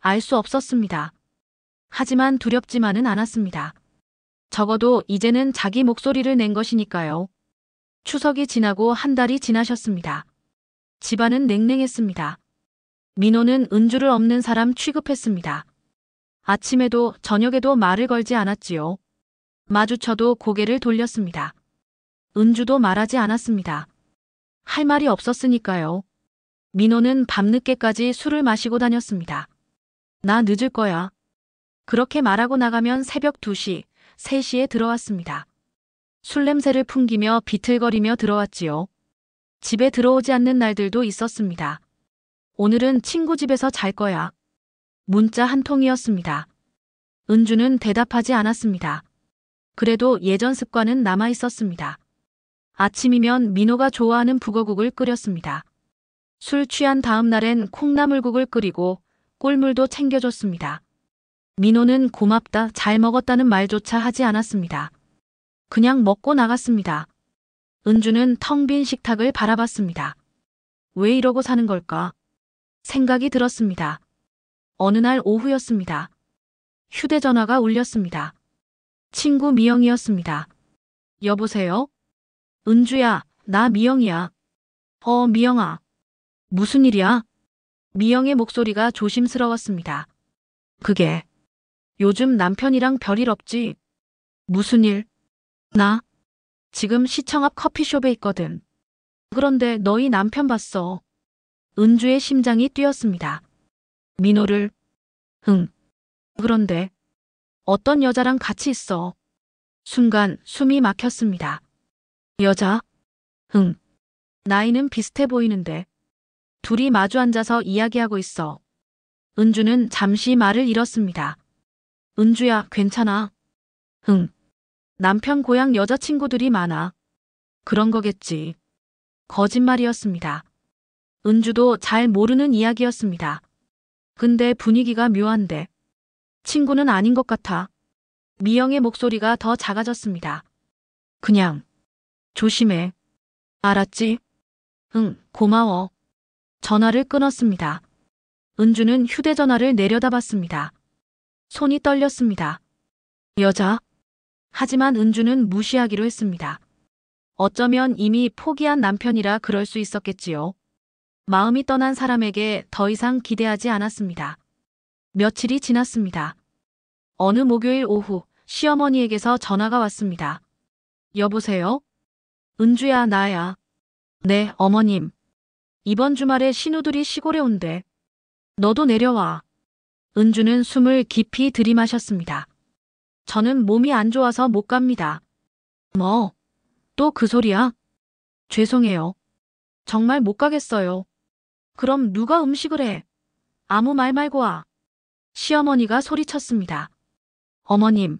알 수 없었습니다. 하지만 두렵지만은 않았습니다. 적어도 이제는 자기 목소리를 낸 것이니까요. 추석이 지나고 한 달이 지나셨습니다. 집안은 냉랭했습니다. 민호는 은주를 없는 사람 취급했습니다. 아침에도 저녁에도 말을 걸지 않았지요. 마주쳐도 고개를 돌렸습니다. 은주도 말하지 않았습니다. 할 말이 없었으니까요. 민호는 밤늦게까지 술을 마시고 다녔습니다. 나 늦을 거야. 그렇게 말하고 나가면 새벽 2시, 3시에 들어왔습니다. 술 냄새를 풍기며 비틀거리며 들어왔지요. 집에 들어오지 않는 날들도 있었습니다. 오늘은 친구 집에서 잘 거야. 문자 한 통이었습니다. 은주는 대답하지 않았습니다. 그래도 예전 습관은 남아 있었습니다. 아침이면 민호가 좋아하는 북어국을 끓였습니다. 술 취한 다음 날엔 콩나물국을 끓이고 꿀물도 챙겨줬습니다. 민호는 고맙다, 잘 먹었다는 말조차 하지 않았습니다. 그냥 먹고 나갔습니다. 은주는 텅 빈 식탁을 바라봤습니다. 왜 이러고 사는 걸까? 생각이 들었습니다. 어느 날 오후였습니다. 휴대전화가 울렸습니다. 친구 미영이었습니다. 여보세요? 은주야, 나 미영이야. 미영아. 무슨 일이야? 미영의 목소리가 조심스러웠습니다. 그게 요즘 남편이랑 별일 없지? 무슨 일? 나 지금 시청 앞 커피숍에 있거든. 그런데 너희 남편 봤어. 은주의 심장이 뛰었습니다. 민호를? 응. 그런데 어떤 여자랑 같이 있어. 순간 숨이 막혔습니다. 여자? 응. 나이는 비슷해 보이는데. 둘이 마주 앉아서 이야기하고 있어. 은주는 잠시 말을 잃었습니다. 은주야, 괜찮아? 응. 남편 고향 여자친구들이 많아. 그런 거겠지. 거짓말이었습니다. 은주도 잘 모르는 이야기였습니다. 근데 분위기가 묘한데. 친구는 아닌 것 같아. 미영의 목소리가 더 작아졌습니다. 그냥 조심해. 알았지? 응, 고마워. 전화를 끊었습니다. 은주는 휴대전화를 내려다봤습니다. 손이 떨렸습니다. 여자? 하지만 은주는 무시하기로 했습니다. 어쩌면 이미 포기한 남편이라 그럴 수 있었겠지요. 마음이 떠난 사람에게 더 이상 기대하지 않았습니다. 며칠이 지났습니다. 어느 목요일 오후 시어머니에게서 전화가 왔습니다. 여보세요? 은주야, 나야. 네, 어머님. 이번 주말에 신우들이 시골에 온대. 너도 내려와. 은주는 숨을 깊이 들이마셨습니다. 저는 몸이 안 좋아서 못 갑니다. 뭐? 또 그 소리야? 죄송해요. 정말 못 가겠어요. 그럼 누가 음식을 해? 아무 말 말고 와. 시어머니가 소리쳤습니다. 어머님,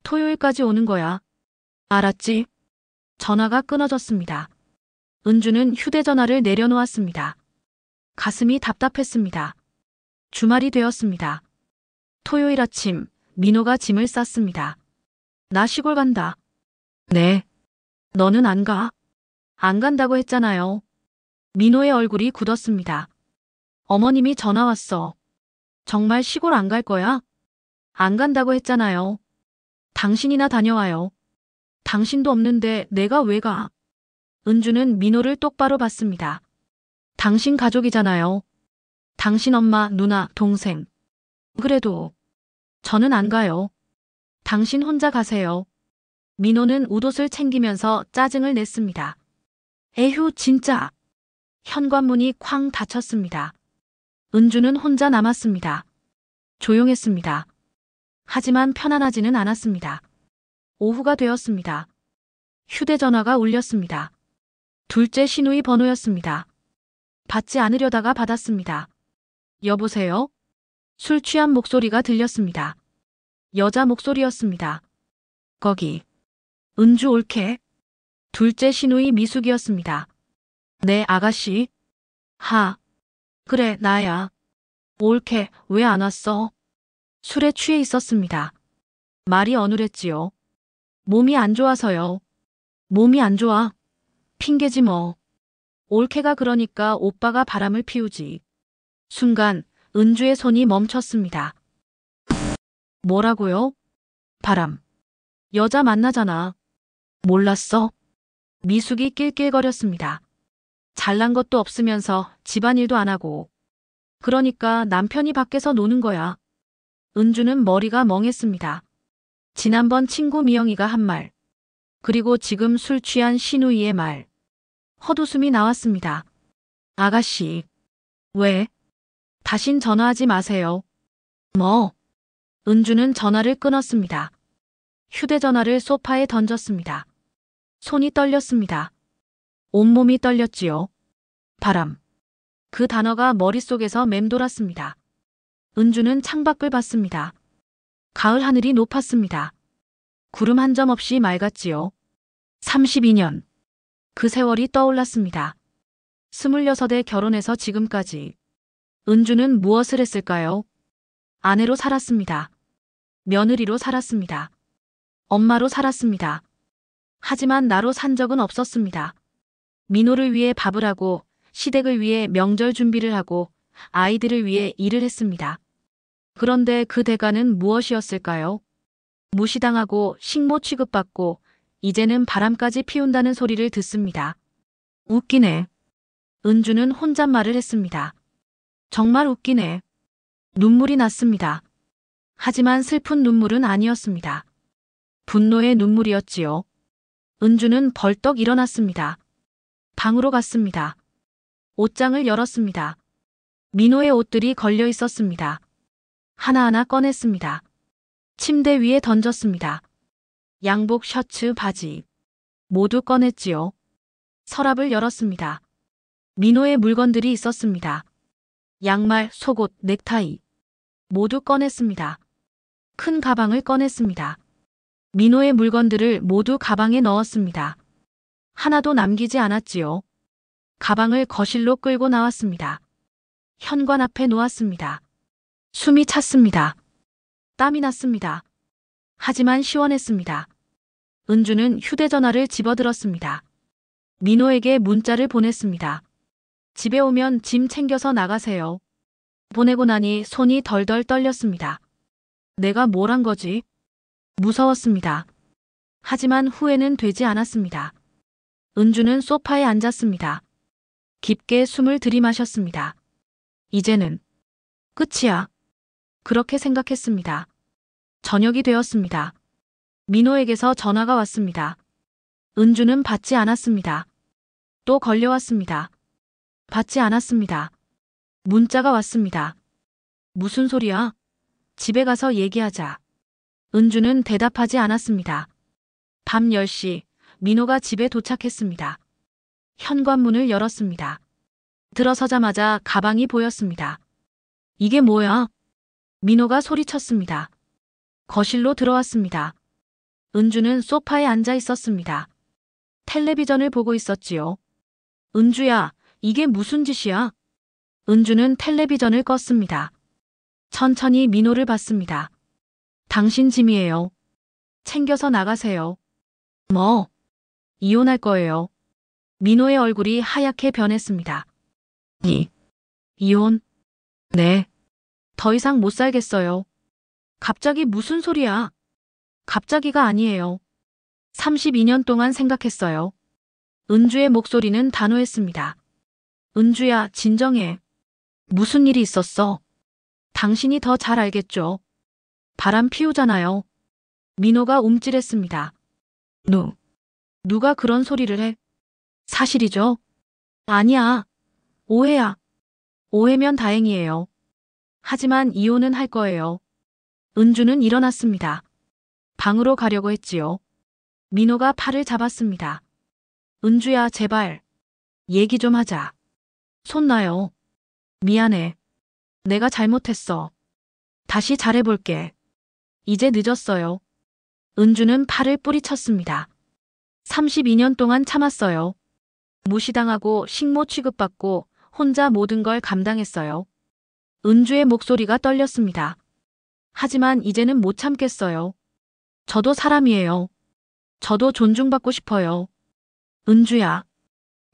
토요일까지 오는 거야. 알았지? 전화가 끊어졌습니다. 은주는 휴대전화를 내려놓았습니다. 가슴이 답답했습니다. 주말이 되었습니다. 토요일 아침, 민호가 짐을 쌌습니다. 나 시골 간다. 네. 너는 안 가? 안 간다고 했잖아요. 민호의 얼굴이 굳었습니다. 어머님이 전화 왔어. 정말 시골 안 갈 거야? 안 간다고 했잖아요. 당신이나 다녀와요. 당신도 없는데 내가 왜 가? 은주는 민호를 똑바로 봤습니다. 당신 가족이잖아요. 당신 엄마, 누나, 동생. 그래도 저는 안 가요. 당신 혼자 가세요. 민호는 웃옷을 챙기면서 짜증을 냈습니다. 에휴, 진짜. 현관문이 쾅 닫혔습니다. 은주는 혼자 남았습니다. 조용했습니다. 하지만 편안하지는 않았습니다. 오후가 되었습니다. 휴대전화가 울렸습니다. 둘째 신우이 번호였습니다. 받지 않으려다가 받았습니다. 여보세요? 술 취한 목소리가 들렸습니다. 여자 목소리였습니다. 거기. 은주 올케? 둘째 신우이 미숙이었습니다. 네, 아가씨. 그래, 나야. 올케, 왜 안 왔어? 술에 취해 있었습니다. 말이 어눌했지요. 몸이 안 좋아서요. 몸이 안 좋아? 핑계지 뭐. 올케가 그러니까 오빠가 바람을 피우지. 순간 은주의 손이 멈췄습니다. 뭐라고요? 바람. 여자 만나잖아. 몰랐어? 미숙이 낄낄거렸습니다. 잘난 것도 없으면서 집안일도 안 하고. 그러니까 남편이 밖에서 노는 거야. 은주는 머리가 멍했습니다. 지난번 친구 미영이가 한 말, 그리고 지금 술 취한 신우이의 말. 헛웃음이 나왔습니다. 아가씨. 왜? 다신 전화하지 마세요. 뭐? 은주는 전화를 끊었습니다. 휴대전화를 소파에 던졌습니다. 손이 떨렸습니다. 온몸이 떨렸지요. 바람. 그 단어가 머릿속에서 맴돌았습니다. 은주는 창밖을 봤습니다. 가을 하늘이 높았습니다. 구름 한 점 없이 맑았지요. 32년. 그 세월이 떠올랐습니다. 26에 결혼해서 지금까지. 은주는 무엇을 했을까요? 아내로 살았습니다. 며느리로 살았습니다. 엄마로 살았습니다. 하지만 나로 산 적은 없었습니다. 민호를 위해 밥을 하고, 시댁을 위해 명절 준비를 하고, 아이들을 위해 일을 했습니다. 그런데 그 대가는 무엇이었을까요? 무시당하고 식모 취급받고 이제는 바람까지 피운다는 소리를 듣습니다. 웃기네. 은주는 혼잣말을 했습니다. 정말 웃기네. 눈물이 났습니다. 하지만 슬픈 눈물은 아니었습니다. 분노의 눈물이었지요. 은주는 벌떡 일어났습니다. 방으로 갔습니다. 옷장을 열었습니다. 민호의 옷들이 걸려 있었습니다. 하나하나 꺼냈습니다. 침대 위에 던졌습니다. 양복, 셔츠, 바지. 모두 꺼냈지요. 서랍을 열었습니다. 민호의 물건들이 있었습니다. 양말, 속옷, 넥타이. 모두 꺼냈습니다. 큰 가방을 꺼냈습니다. 민호의 물건들을 모두 가방에 넣었습니다. 하나도 남기지 않았지요. 가방을 거실로 끌고 나왔습니다. 현관 앞에 놓았습니다. 숨이 찼습니다. 땀이 났습니다. 하지만 시원했습니다. 은주는 휴대전화를 집어들었습니다. 민호에게 문자를 보냈습니다. 집에 오면 짐 챙겨서 나가세요. 보내고 나니 손이 덜덜 떨렸습니다. 내가 뭘 한 거지? 무서웠습니다. 하지만 후회는 되지 않았습니다. 은주는 소파에 앉았습니다. 깊게 숨을 들이마셨습니다. 이제는 끝이야. 그렇게 생각했습니다. 저녁이 되었습니다. 민호에게서 전화가 왔습니다. 은주는 받지 않았습니다. 또 걸려왔습니다. 받지 않았습니다. 문자가 왔습니다. 무슨 소리야? 집에 가서 얘기하자. 은주는 대답하지 않았습니다. 밤 10시 민호가 집에 도착했습니다. 현관문을 열었습니다. 들어서자마자 가방이 보였습니다. 이게 뭐야? 민호가 소리쳤습니다. 거실로 들어왔습니다. 은주는 소파에 앉아 있었습니다. 텔레비전을 보고 있었지요. 은주야, 이게 무슨 짓이야? 은주는 텔레비전을 껐습니다. 천천히 민호를 봤습니다. 당신 짐이에요. 챙겨서 나가세요. 뭐? 이혼할 거예요. 민호의 얼굴이 하얗게 변했습니다. 이혼? 네. 더 이상 못 살겠어요. 갑자기 무슨 소리야? 갑자기가 아니에요. 32년 동안 생각했어요. 은주의 목소리는 단호했습니다. 은주야, 진정해. 무슨 일이 있었어? 당신이 더 잘 알겠죠. 바람 피우잖아요. 민호가 움찔했습니다. 누가 그런 소리를 해? 사실이죠? 아니야. 오해야. 오해면 다행이에요. 하지만 이혼은 할 거예요. 은주는 일어났습니다. 방으로 가려고 했지요. 민호가 팔을 잡았습니다. 은주야, 제발. 얘기 좀 하자. 손 놔요. 미안해. 내가 잘못했어. 다시 잘해볼게. 이제 늦었어요. 은주는 팔을 뿌리쳤습니다. 32년 동안 참았어요. 무시당하고 식모 취급받고 혼자 모든 걸 감당했어요. 은주의 목소리가 떨렸습니다. 하지만 이제는 못 참겠어요. 저도 사람이에요. 저도 존중받고 싶어요. 은주야.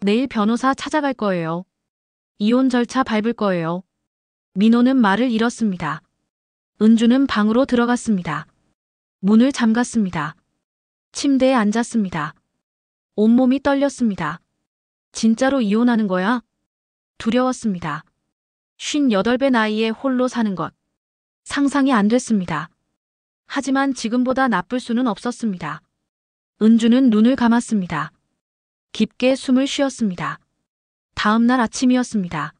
내일 변호사 찾아갈 거예요. 이혼 절차 밟을 거예요. 민호는 말을 잃었습니다. 은주는 방으로 들어갔습니다. 문을 잠갔습니다. 침대에 앉았습니다. 온몸이 떨렸습니다. 진짜로 이혼하는 거야? 두려웠습니다. 58배 나이에 홀로 사는 것. 상상이 안 됐습니다. 하지만 지금보다 나쁠 수는 없었습니다. 은주는 눈을 감았습니다. 깊게 숨을 쉬었습니다. 다음 날 아침이었습니다.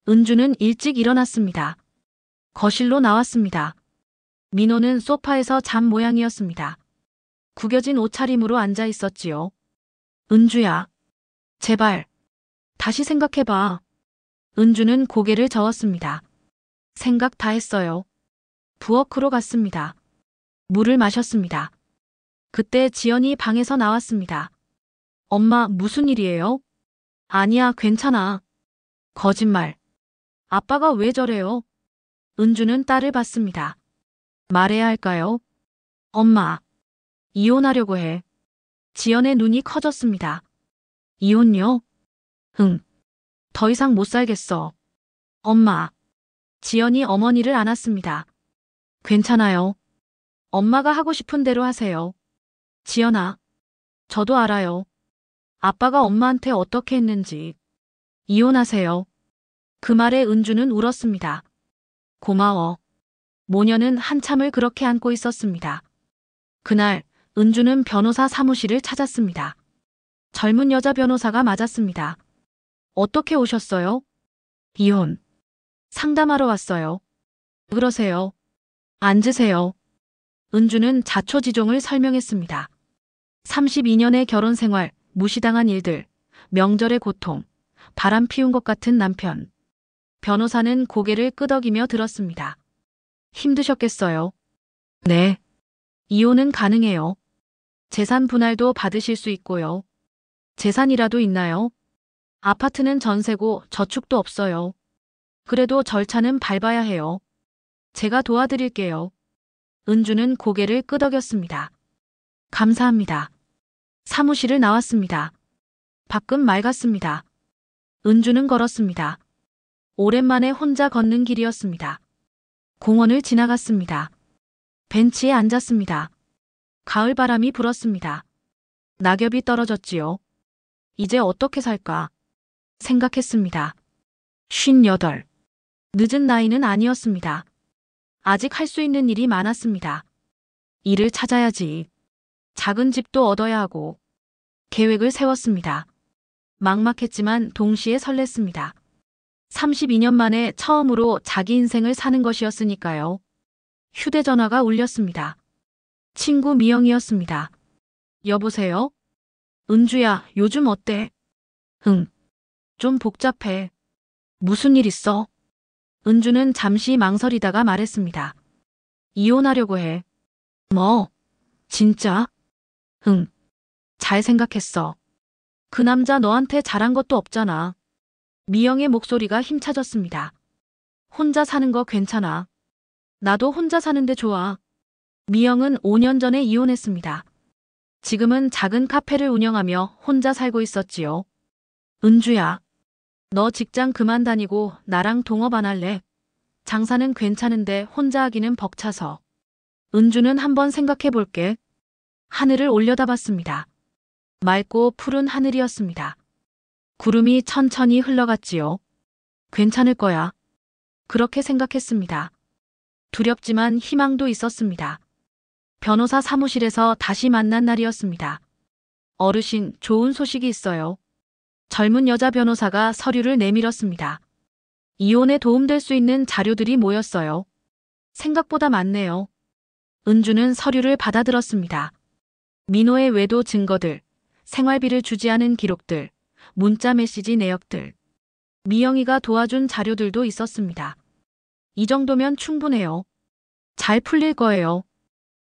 은주는 일찍 일어났습니다. 거실로 나왔습니다. 민호는 소파에서 잠 모양이었습니다. 구겨진 옷차림으로 앉아 있었지요. 은주야, 제발, 다시 생각해봐. 은주는 고개를 저었습니다. 생각 다 했어요. 부엌으로 갔습니다. 물을 마셨습니다. 그때 지연이 방에서 나왔습니다. 엄마, 무슨 일이에요? 아니야, 괜찮아. 거짓말. 아빠가 왜 저래요? 은주는 딸을 봤습니다. 말해야 할까요? 엄마, 이혼하려고 해. 지연의 눈이 커졌습니다. 이혼요? 응. 더 이상 못 살겠어. 엄마. 지연이 어머니를 안았습니다. 괜찮아요. 엄마가 하고 싶은 대로 하세요. 지연아, 저도 알아요. 아빠가 엄마한테 어떻게 했는지. 이혼하세요. 그 말에 은주는 울었습니다. 고마워. 모녀는 한참을 그렇게 안고 있었습니다. 그날 은주는 변호사 사무실을 찾았습니다. 젊은 여자 변호사가 맞았습니다. 어떻게 오셨어요? 이혼. 상담하러 왔어요. 그러세요. 앉으세요. 은주는 자초지종을 설명했습니다. 32년의 결혼 생활, 무시당한 일들, 명절의 고통, 바람 피운 것 같은 남편. 변호사는 고개를 끄덕이며 들었습니다. 힘드셨겠어요? 네. 이혼은 가능해요. 재산 분할도 받으실 수 있고요. 재산이라도 있나요? 아파트는 전세고 저축도 없어요. 그래도 절차는 밟아야 해요. 제가 도와드릴게요. 은주는 고개를 끄덕였습니다. 감사합니다. 사무실을 나왔습니다. 밖은 맑았습니다. 은주는 걸었습니다. 오랜만에 혼자 걷는 길이었습니다. 공원을 지나갔습니다. 벤치에 앉았습니다. 가을 바람이 불었습니다. 낙엽이 떨어졌지요. 이제 어떻게 살까? 생각했습니다. 58. 늦은 나이는 아니었습니다. 아직 할 수 있는 일이 많았습니다. 일을 찾아야지. 작은 집도 얻어야 하고. 계획을 세웠습니다. 막막했지만 동시에 설렜습니다. 32년 만에 처음으로 자기 인생을 사는 것이었으니까요. 휴대전화가 울렸습니다. 친구 미영이었습니다. 여보세요? 은주야, 요즘 어때? 응. 좀 복잡해. 무슨 일 있어? 은주는 잠시 망설이다가 말했습니다. 이혼하려고 해. 뭐? 진짜? 응. 잘 생각했어. 그 남자 너한테 잘한 것도 없잖아. 미영의 목소리가 힘차졌습니다. 혼자 사는 거 괜찮아. 나도 혼자 사는데 좋아. 미영은 5년 전에 이혼했습니다. 지금은 작은 카페를 운영하며 혼자 살고 있었지요. 은주야, 너 직장 그만 다니고 나랑 동업 안 할래? 장사는 괜찮은데 혼자 하기는 벅차서. 은주는 한번 생각해 볼게. 하늘을 올려다봤습니다. 맑고 푸른 하늘이었습니다. 구름이 천천히 흘러갔지요. 괜찮을 거야. 그렇게 생각했습니다. 두렵지만 희망도 있었습니다. 변호사 사무실에서 다시 만난 날이었습니다. 어르신, 좋은 소식이 있어요. 젊은 여자 변호사가 서류를 내밀었습니다. 이혼에 도움될 수 있는 자료들이 모였어요. 생각보다 많네요. 은주는 서류를 받아들었습니다. 민호의 외도 증거들, 생활비를 주지 않은 기록들, 문자 메시지 내역들, 미영이가 도와준 자료들도 있었습니다. 이 정도면 충분해요. 잘 풀릴 거예요.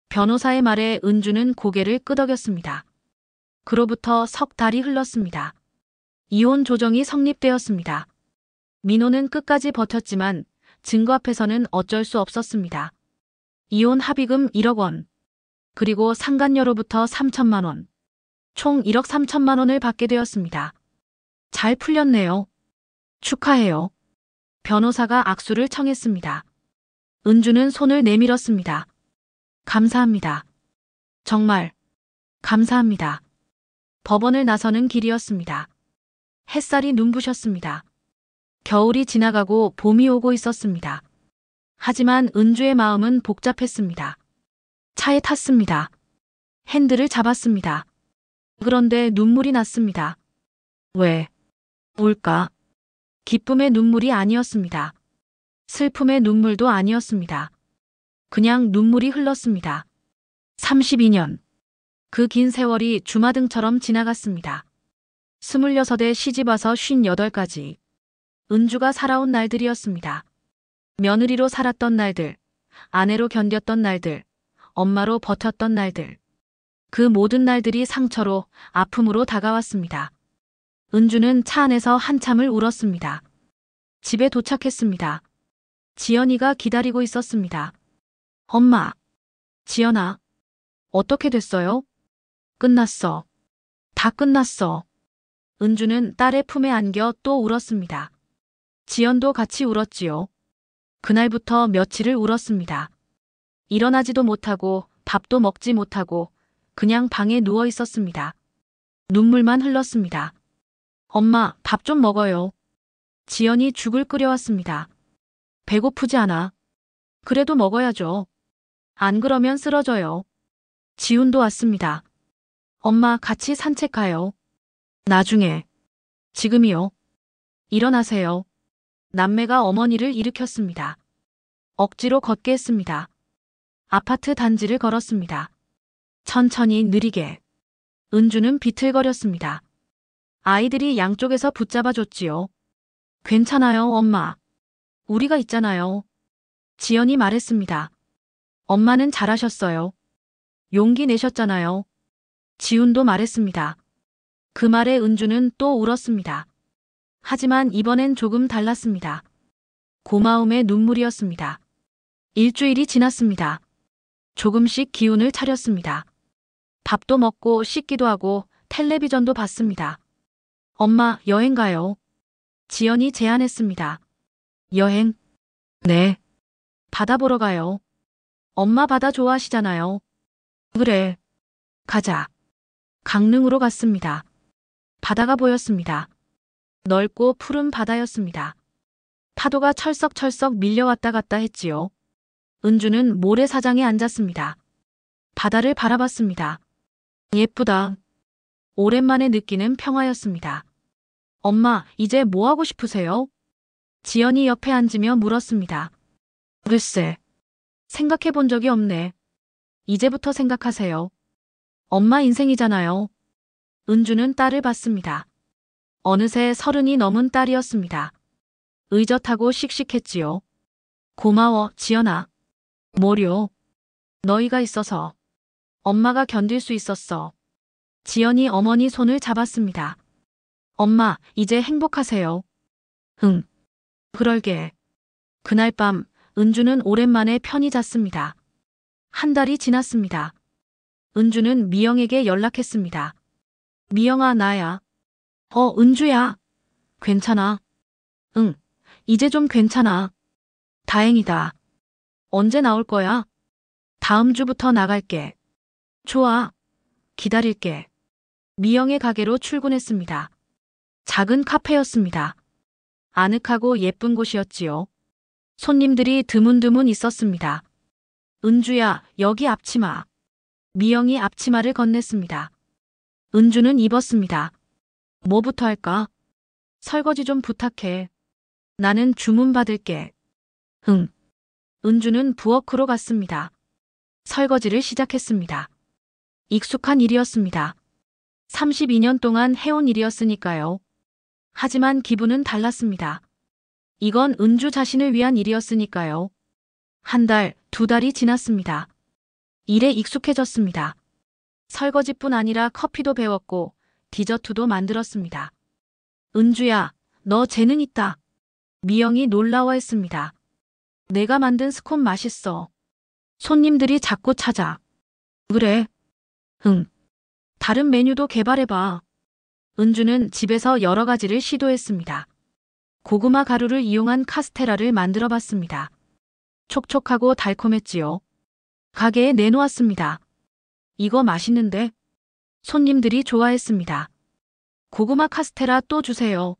변호사의 말에 은주는 고개를 끄덕였습니다. 그로부터 석 달이 흘렀습니다. 이혼 조정이 성립되었습니다. 민호는 끝까지 버텼지만 증거 앞에서는 어쩔 수 없었습니다. 이혼 합의금 1억 원, 그리고 상간녀로부터 3천만 원, 총 1억 3천만 원을 받게 되었습니다. 잘 풀렸네요. 축하해요. 변호사가 악수를 청했습니다. 은주는 손을 내밀었습니다. 감사합니다. 정말 감사합니다. 법원을 나서는 길이었습니다. 햇살이 눈부셨습니다. 겨울이 지나가고 봄이 오고 있었습니다. 하지만 은주의 마음은 복잡했습니다. 차에 탔습니다. 핸들을 잡았습니다. 그런데 눈물이 났습니다. 왜? 울까? 기쁨의 눈물이 아니었습니다. 슬픔의 눈물도 아니었습니다. 그냥 눈물이 흘렀습니다. 32년. 그 긴 세월이 주마등처럼 지나갔습니다. 26에 시집와서 58까지. 은주가 살아온 날들이었습니다. 며느리로 살았던 날들, 아내로 견뎠던 날들, 엄마로 버텼던 날들. 그 모든 날들이 상처로, 아픔으로 다가왔습니다. 은주는 차 안에서 한참을 울었습니다. 집에 도착했습니다. 지연이가 기다리고 있었습니다. 엄마, 지연아, 어떻게 됐어요? 끝났어. 다 끝났어. 은주는 딸의 품에 안겨 또 울었습니다. 지연도 같이 울었지요. 그날부터 며칠을 울었습니다. 일어나지도 못하고 밥도 먹지 못하고 그냥 방에 누워 있었습니다. 눈물만 흘렀습니다. 엄마, 밥 좀 먹어요. 지연이 죽을 끓여왔습니다. 배고프지 않아. 그래도 먹어야죠. 안 그러면 쓰러져요. 지훈도 왔습니다. 엄마, 같이 산책 가요. 나중에. 지금이요. 일어나세요. 남매가 어머니를 일으켰습니다. 억지로 걷게 했습니다. 아파트 단지를 걸었습니다. 천천히 느리게. 은주는 비틀거렸습니다. 아이들이 양쪽에서 붙잡아 줬지요. 괜찮아요, 엄마. 우리가 있잖아요. 지연이 말했습니다. 엄마는 잘하셨어요. 용기 내셨잖아요. 지훈도 말했습니다. 그 말에 은주는 또 울었습니다. 하지만 이번엔 조금 달랐습니다. 고마움의 눈물이었습니다. 일주일이 지났습니다. 조금씩 기운을 차렸습니다. 밥도 먹고 씻기도 하고 텔레비전도 봤습니다. 엄마, 여행 가요. 지연이 제안했습니다. 여행? 네. 바다 보러 가요. 엄마 바다 좋아하시잖아요. 그래. 가자. 강릉으로 갔습니다. 바다가 보였습니다. 넓고 푸른 바다였습니다. 파도가 철썩철썩 밀려왔다 갔다 했지요. 은주는 모래사장에 앉았습니다. 바다를 바라봤습니다. 예쁘다. 오랜만에 느끼는 평화였습니다. 엄마, 이제 뭐 하고 싶으세요? 지연이 옆에 앉으며 물었습니다. 글쎄, 생각해 본 적이 없네. 이제부터 생각하세요. 엄마 인생이잖아요. 은주는 딸을 봤습니다. 어느새 30이 넘은 딸이었습니다. 의젓하고 씩씩했지요. 고마워, 지연아. 뭐려? 너희가 있어서. 엄마가 견딜 수 있었어. 지연이 어머니 손을 잡았습니다. 엄마, 이제 행복하세요. 응. 그럴게. 그날 밤 은주는 오랜만에 편히 잤습니다. 한 달이 지났습니다. 은주는 미영에게 연락했습니다. 미영아, 나야. 은주야. 괜찮아? 응. 이제 좀 괜찮아. 다행이다. 언제 나올 거야? 다음 주부터 나갈게. 좋아. 기다릴게. 미영의 가게로 출근했습니다. 작은 카페였습니다. 아늑하고 예쁜 곳이었지요. 손님들이 드문드문 있었습니다. 은주야, 여기 앞치마. 미영이 앞치마를 건넸습니다. 은주는 입었습니다. 뭐부터 할까? 설거지 좀 부탁해. 나는 주문 받을게. 응. 은주는 부엌으로 갔습니다. 설거지를 시작했습니다. 익숙한 일이었습니다. 32년 동안 해온 일이었으니까요. 하지만 기분은 달랐습니다. 이건 은주 자신을 위한 일이었으니까요. 한 달, 두 달이 지났습니다. 일에 익숙해졌습니다. 설거지뿐 아니라 커피도 배웠고 디저트도 만들었습니다. 은주야, 너 재능 있다. 미영이 놀라워했습니다. 내가 만든 스콘 맛있어. 손님들이 자꾸 찾아. 그래? 응. 다른 메뉴도 개발해봐. 은주는 집에서 여러 가지를 시도했습니다. 고구마 가루를 이용한 카스테라를 만들어 봤습니다. 촉촉하고 달콤했지요. 가게에 내놓았습니다. 이거 맛있는데? 손님들이 좋아했습니다. 고구마 카스테라 또 주세요.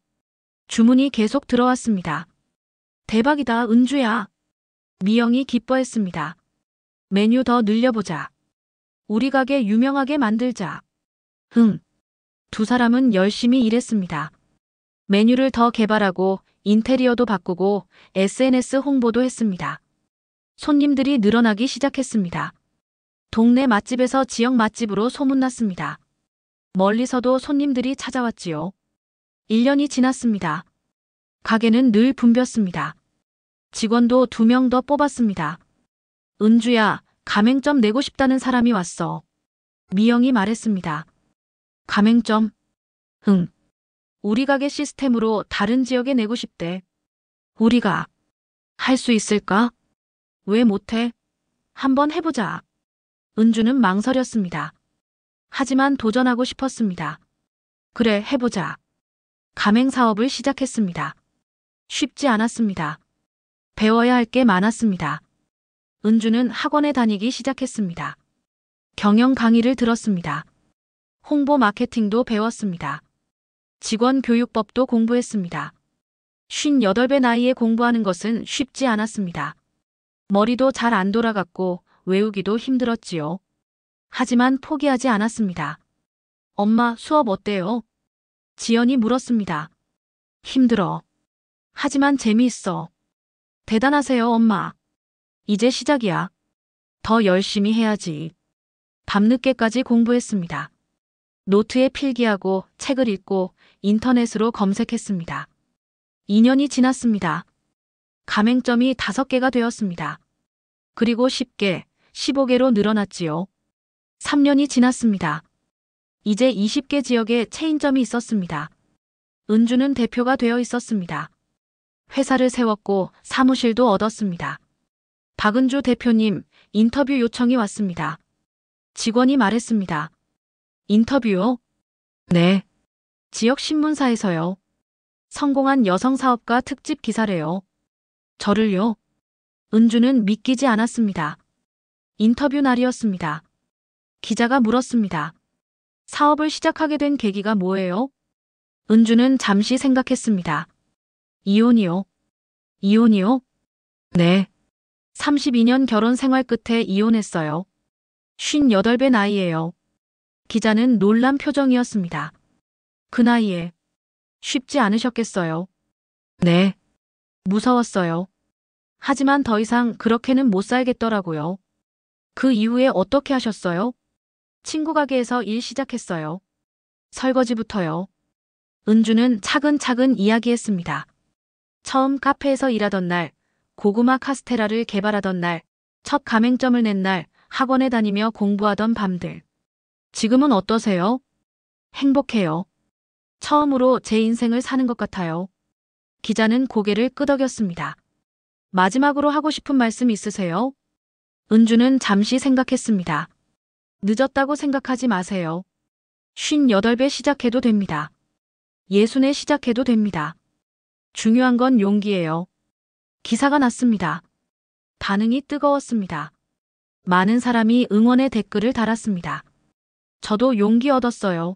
주문이 계속 들어왔습니다. 대박이다, 은주야. 미영이 기뻐했습니다. 메뉴 더 늘려보자. 우리 가게 유명하게 만들자. 흥. 두 사람은 열심히 일했습니다. 메뉴를 더 개발하고 인테리어도 바꾸고 SNS 홍보도 했습니다. 손님들이 늘어나기 시작했습니다. 동네 맛집에서 지역 맛집으로 소문났습니다. 멀리서도 손님들이 찾아왔지요. 1년이 지났습니다. 가게는 늘 붐볐습니다. 직원도 2명 더 뽑았습니다. 은주야, 가맹점 내고 싶다는 사람이 왔어. 미영이 말했습니다. 가맹점? 흥. 우리 가게 시스템으로 다른 지역에 내고 싶대. 우리가 할 수 있을까? 왜 못해? 한번 해보자. 은주는 망설였습니다. 하지만 도전하고 싶었습니다. 그래, 해보자. 가맹 사업을 시작했습니다. 쉽지 않았습니다. 배워야 할 게 많았습니다. 은주는 학원에 다니기 시작했습니다. 경영 강의를 들었습니다. 홍보 마케팅도 배웠습니다. 직원 교육법도 공부했습니다. 58배 나이에 공부하는 것은 쉽지 않았습니다. 머리도 잘 안 돌아갔고 외우기도 힘들었지요. 하지만 포기하지 않았습니다. 엄마, 수업 어때요? 지연이 물었습니다. 힘들어. 하지만 재미있어. 대단하세요, 엄마. 이제 시작이야. 더 열심히 해야지. 밤늦게까지 공부했습니다. 노트에 필기하고 책을 읽고 인터넷으로 검색했습니다. 2년이 지났습니다. 가맹점이 5개가 되었습니다. 그리고 10개, 15개로 늘어났지요. 3년이 지났습니다. 이제 20개 지역에 체인점이 있었습니다. 은주는 대표가 되어 있었습니다. 회사를 세웠고 사무실도 얻었습니다. 박은주 대표님, 인터뷰 요청이 왔습니다. 직원이 말했습니다. 인터뷰요? 네. 지역 신문사에서요. 성공한 여성 사업가 특집 기사래요. 저를요? 은주는 믿기지 않았습니다. 인터뷰 날이었습니다. 기자가 물었습니다. 사업을 시작하게 된 계기가 뭐예요? 은주는 잠시 생각했습니다. 이혼이요. 이혼이요? 네. 32년 결혼 생활 끝에 이혼했어요. 58배 나이에요. 기자는 놀란 표정이었습니다. 그 나이에 쉽지 않으셨겠어요. 네. 무서웠어요. 하지만 더 이상 그렇게는 못 살겠더라고요. 그 이후에 어떻게 하셨어요? 친구 가게에서 일 시작했어요. 설거지부터요. 은주는 차근차근 이야기했습니다. 처음 카페에서 일하던 날, 고구마 카스테라를 개발하던 날, 첫 가맹점을 낸 날, 학원에 다니며 공부하던 밤들. 지금은 어떠세요? 행복해요. 처음으로 제 인생을 사는 것 같아요. 기자는 고개를 끄덕였습니다. 마지막으로 하고 싶은 말씀 있으세요? 은주는 잠시 생각했습니다. 늦었다고 생각하지 마세요. 58배 시작해도 됩니다. 60에 시작해도 됩니다. 중요한 건 용기예요. 기사가 났습니다. 반응이 뜨거웠습니다. 많은 사람이 응원의 댓글을 달았습니다. 저도 용기 얻었어요.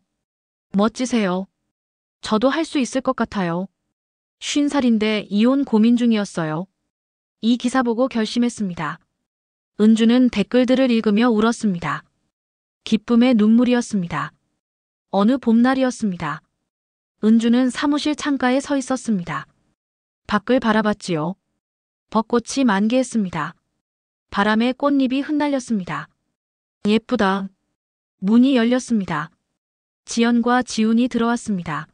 멋지세요. 저도 할 수 있을 것 같아요. 50살인데 이혼 고민 중이었어요. 이 기사 보고 결심했습니다. 은주는 댓글들을 읽으며 울었습니다. 기쁨의 눈물이었습니다. 어느 봄날이었습니다. 은주는 사무실 창가에 서 있었습니다. 밖을 바라봤지요. 벚꽃이 만개했습니다. 바람에 꽃잎이 흩날렸습니다. 예쁘다. 문이 열렸습니다. 지연과 지훈이 들어왔습니다.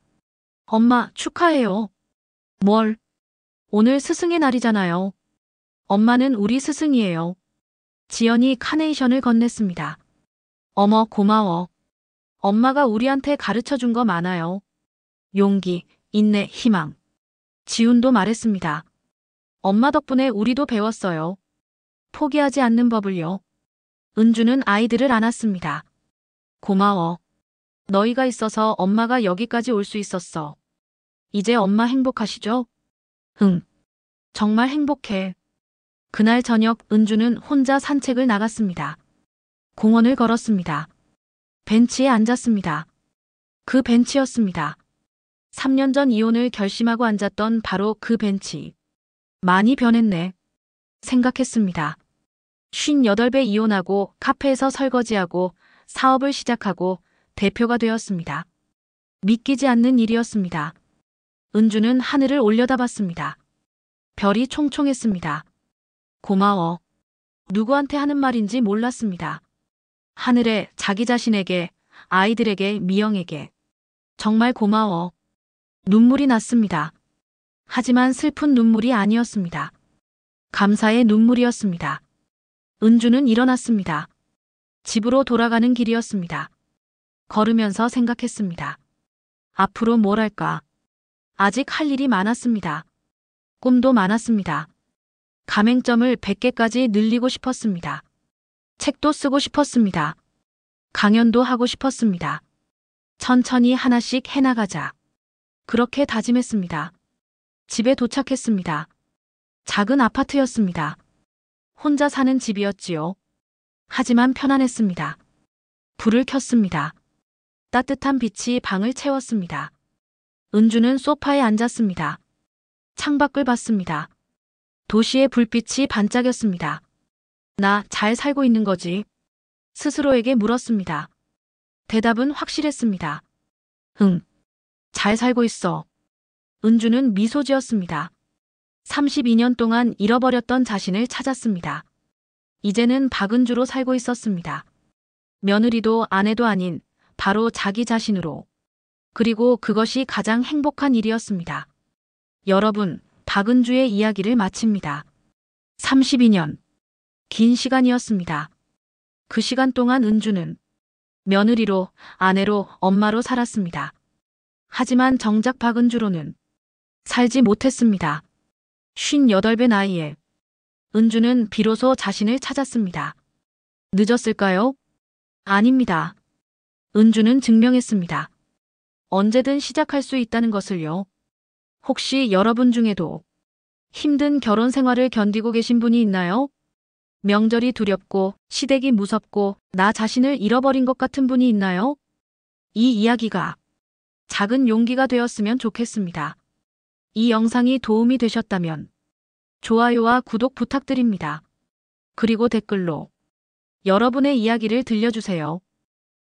엄마, 축하해요. 뭘? 오늘 스승의 날이잖아요. 엄마는 우리 스승이에요. 지연이 카네이션을 건넸습니다. 어머, 고마워. 엄마가 우리한테 가르쳐 준 거 많아요. 용기, 인내, 희망. 지훈도 말했습니다. 엄마 덕분에 우리도 배웠어요. 포기하지 않는 법을요. 은주는 아이들을 안았습니다. 고마워. 너희가 있어서 엄마가 여기까지 올 수 있었어. 이제 엄마 행복하시죠? 응. 정말 행복해. 그날 저녁 은주는 혼자 산책을 나갔습니다. 공원을 걸었습니다. 벤치에 앉았습니다. 그 벤치였습니다. 3년 전 이혼을 결심하고 앉았던 바로 그 벤치. 많이 변했네. 생각했습니다. 58배 이혼하고 카페에서 설거지하고 사업을 시작하고 대표가 되었습니다. 믿기지 않는 일이었습니다. 은주는 하늘을 올려다봤습니다. 별이 총총했습니다. 고마워. 누구한테 하는 말인지 몰랐습니다. 하늘에, 자기 자신에게, 아이들에게, 미영에게. 정말 고마워. 눈물이 났습니다. 하지만 슬픈 눈물이 아니었습니다. 감사의 눈물이었습니다. 은주는 일어났습니다. 집으로 돌아가는 길이었습니다. 걸으면서 생각했습니다. 앞으로 뭘 할까? 아직 할 일이 많았습니다. 꿈도 많았습니다. 가맹점을 100개까지 늘리고 싶었습니다. 책도 쓰고 싶었습니다. 강연도 하고 싶었습니다. 천천히 하나씩 해나가자. 그렇게 다짐했습니다. 집에 도착했습니다. 작은 아파트였습니다. 혼자 사는 집이었지요. 하지만 편안했습니다. 불을 켰습니다. 따뜻한 빛이 방을 채웠습니다. 은주는 소파에 앉았습니다. 창밖을 봤습니다. 도시의 불빛이 반짝였습니다. 나 잘 살고 있는 거지? 스스로에게 물었습니다. 대답은 확실했습니다. 응, 잘 살고 있어. 은주는 미소 지었습니다. 32년 동안 잃어버렸던 자신을 찾았습니다. 이제는 박은주로 살고 있었습니다. 며느리도 아내도 아닌 바로 자기 자신으로. 그리고 그것이 가장 행복한 일이었습니다. 여러분, 박은주의 이야기를 마칩니다. 32년. 긴 시간이었습니다. 그 시간 동안 은주는 며느리로, 아내로, 엄마로 살았습니다. 하지만 정작 박은주로는 살지 못했습니다. 58배 나이에 은주는 비로소 자신을 찾았습니다. 늦었을까요? 아닙니다. 은주는 증명했습니다. 언제든 시작할 수 있다는 것을요. 혹시 여러분 중에도 힘든 결혼 생활을 견디고 계신 분이 있나요? 명절이 두렵고 시댁이 무섭고 나 자신을 잃어버린 것 같은 분이 있나요? 이 이야기가 작은 용기가 되었으면 좋겠습니다. 이 영상이 도움이 되셨다면 좋아요와 구독 부탁드립니다. 그리고 댓글로 여러분의 이야기를 들려주세요.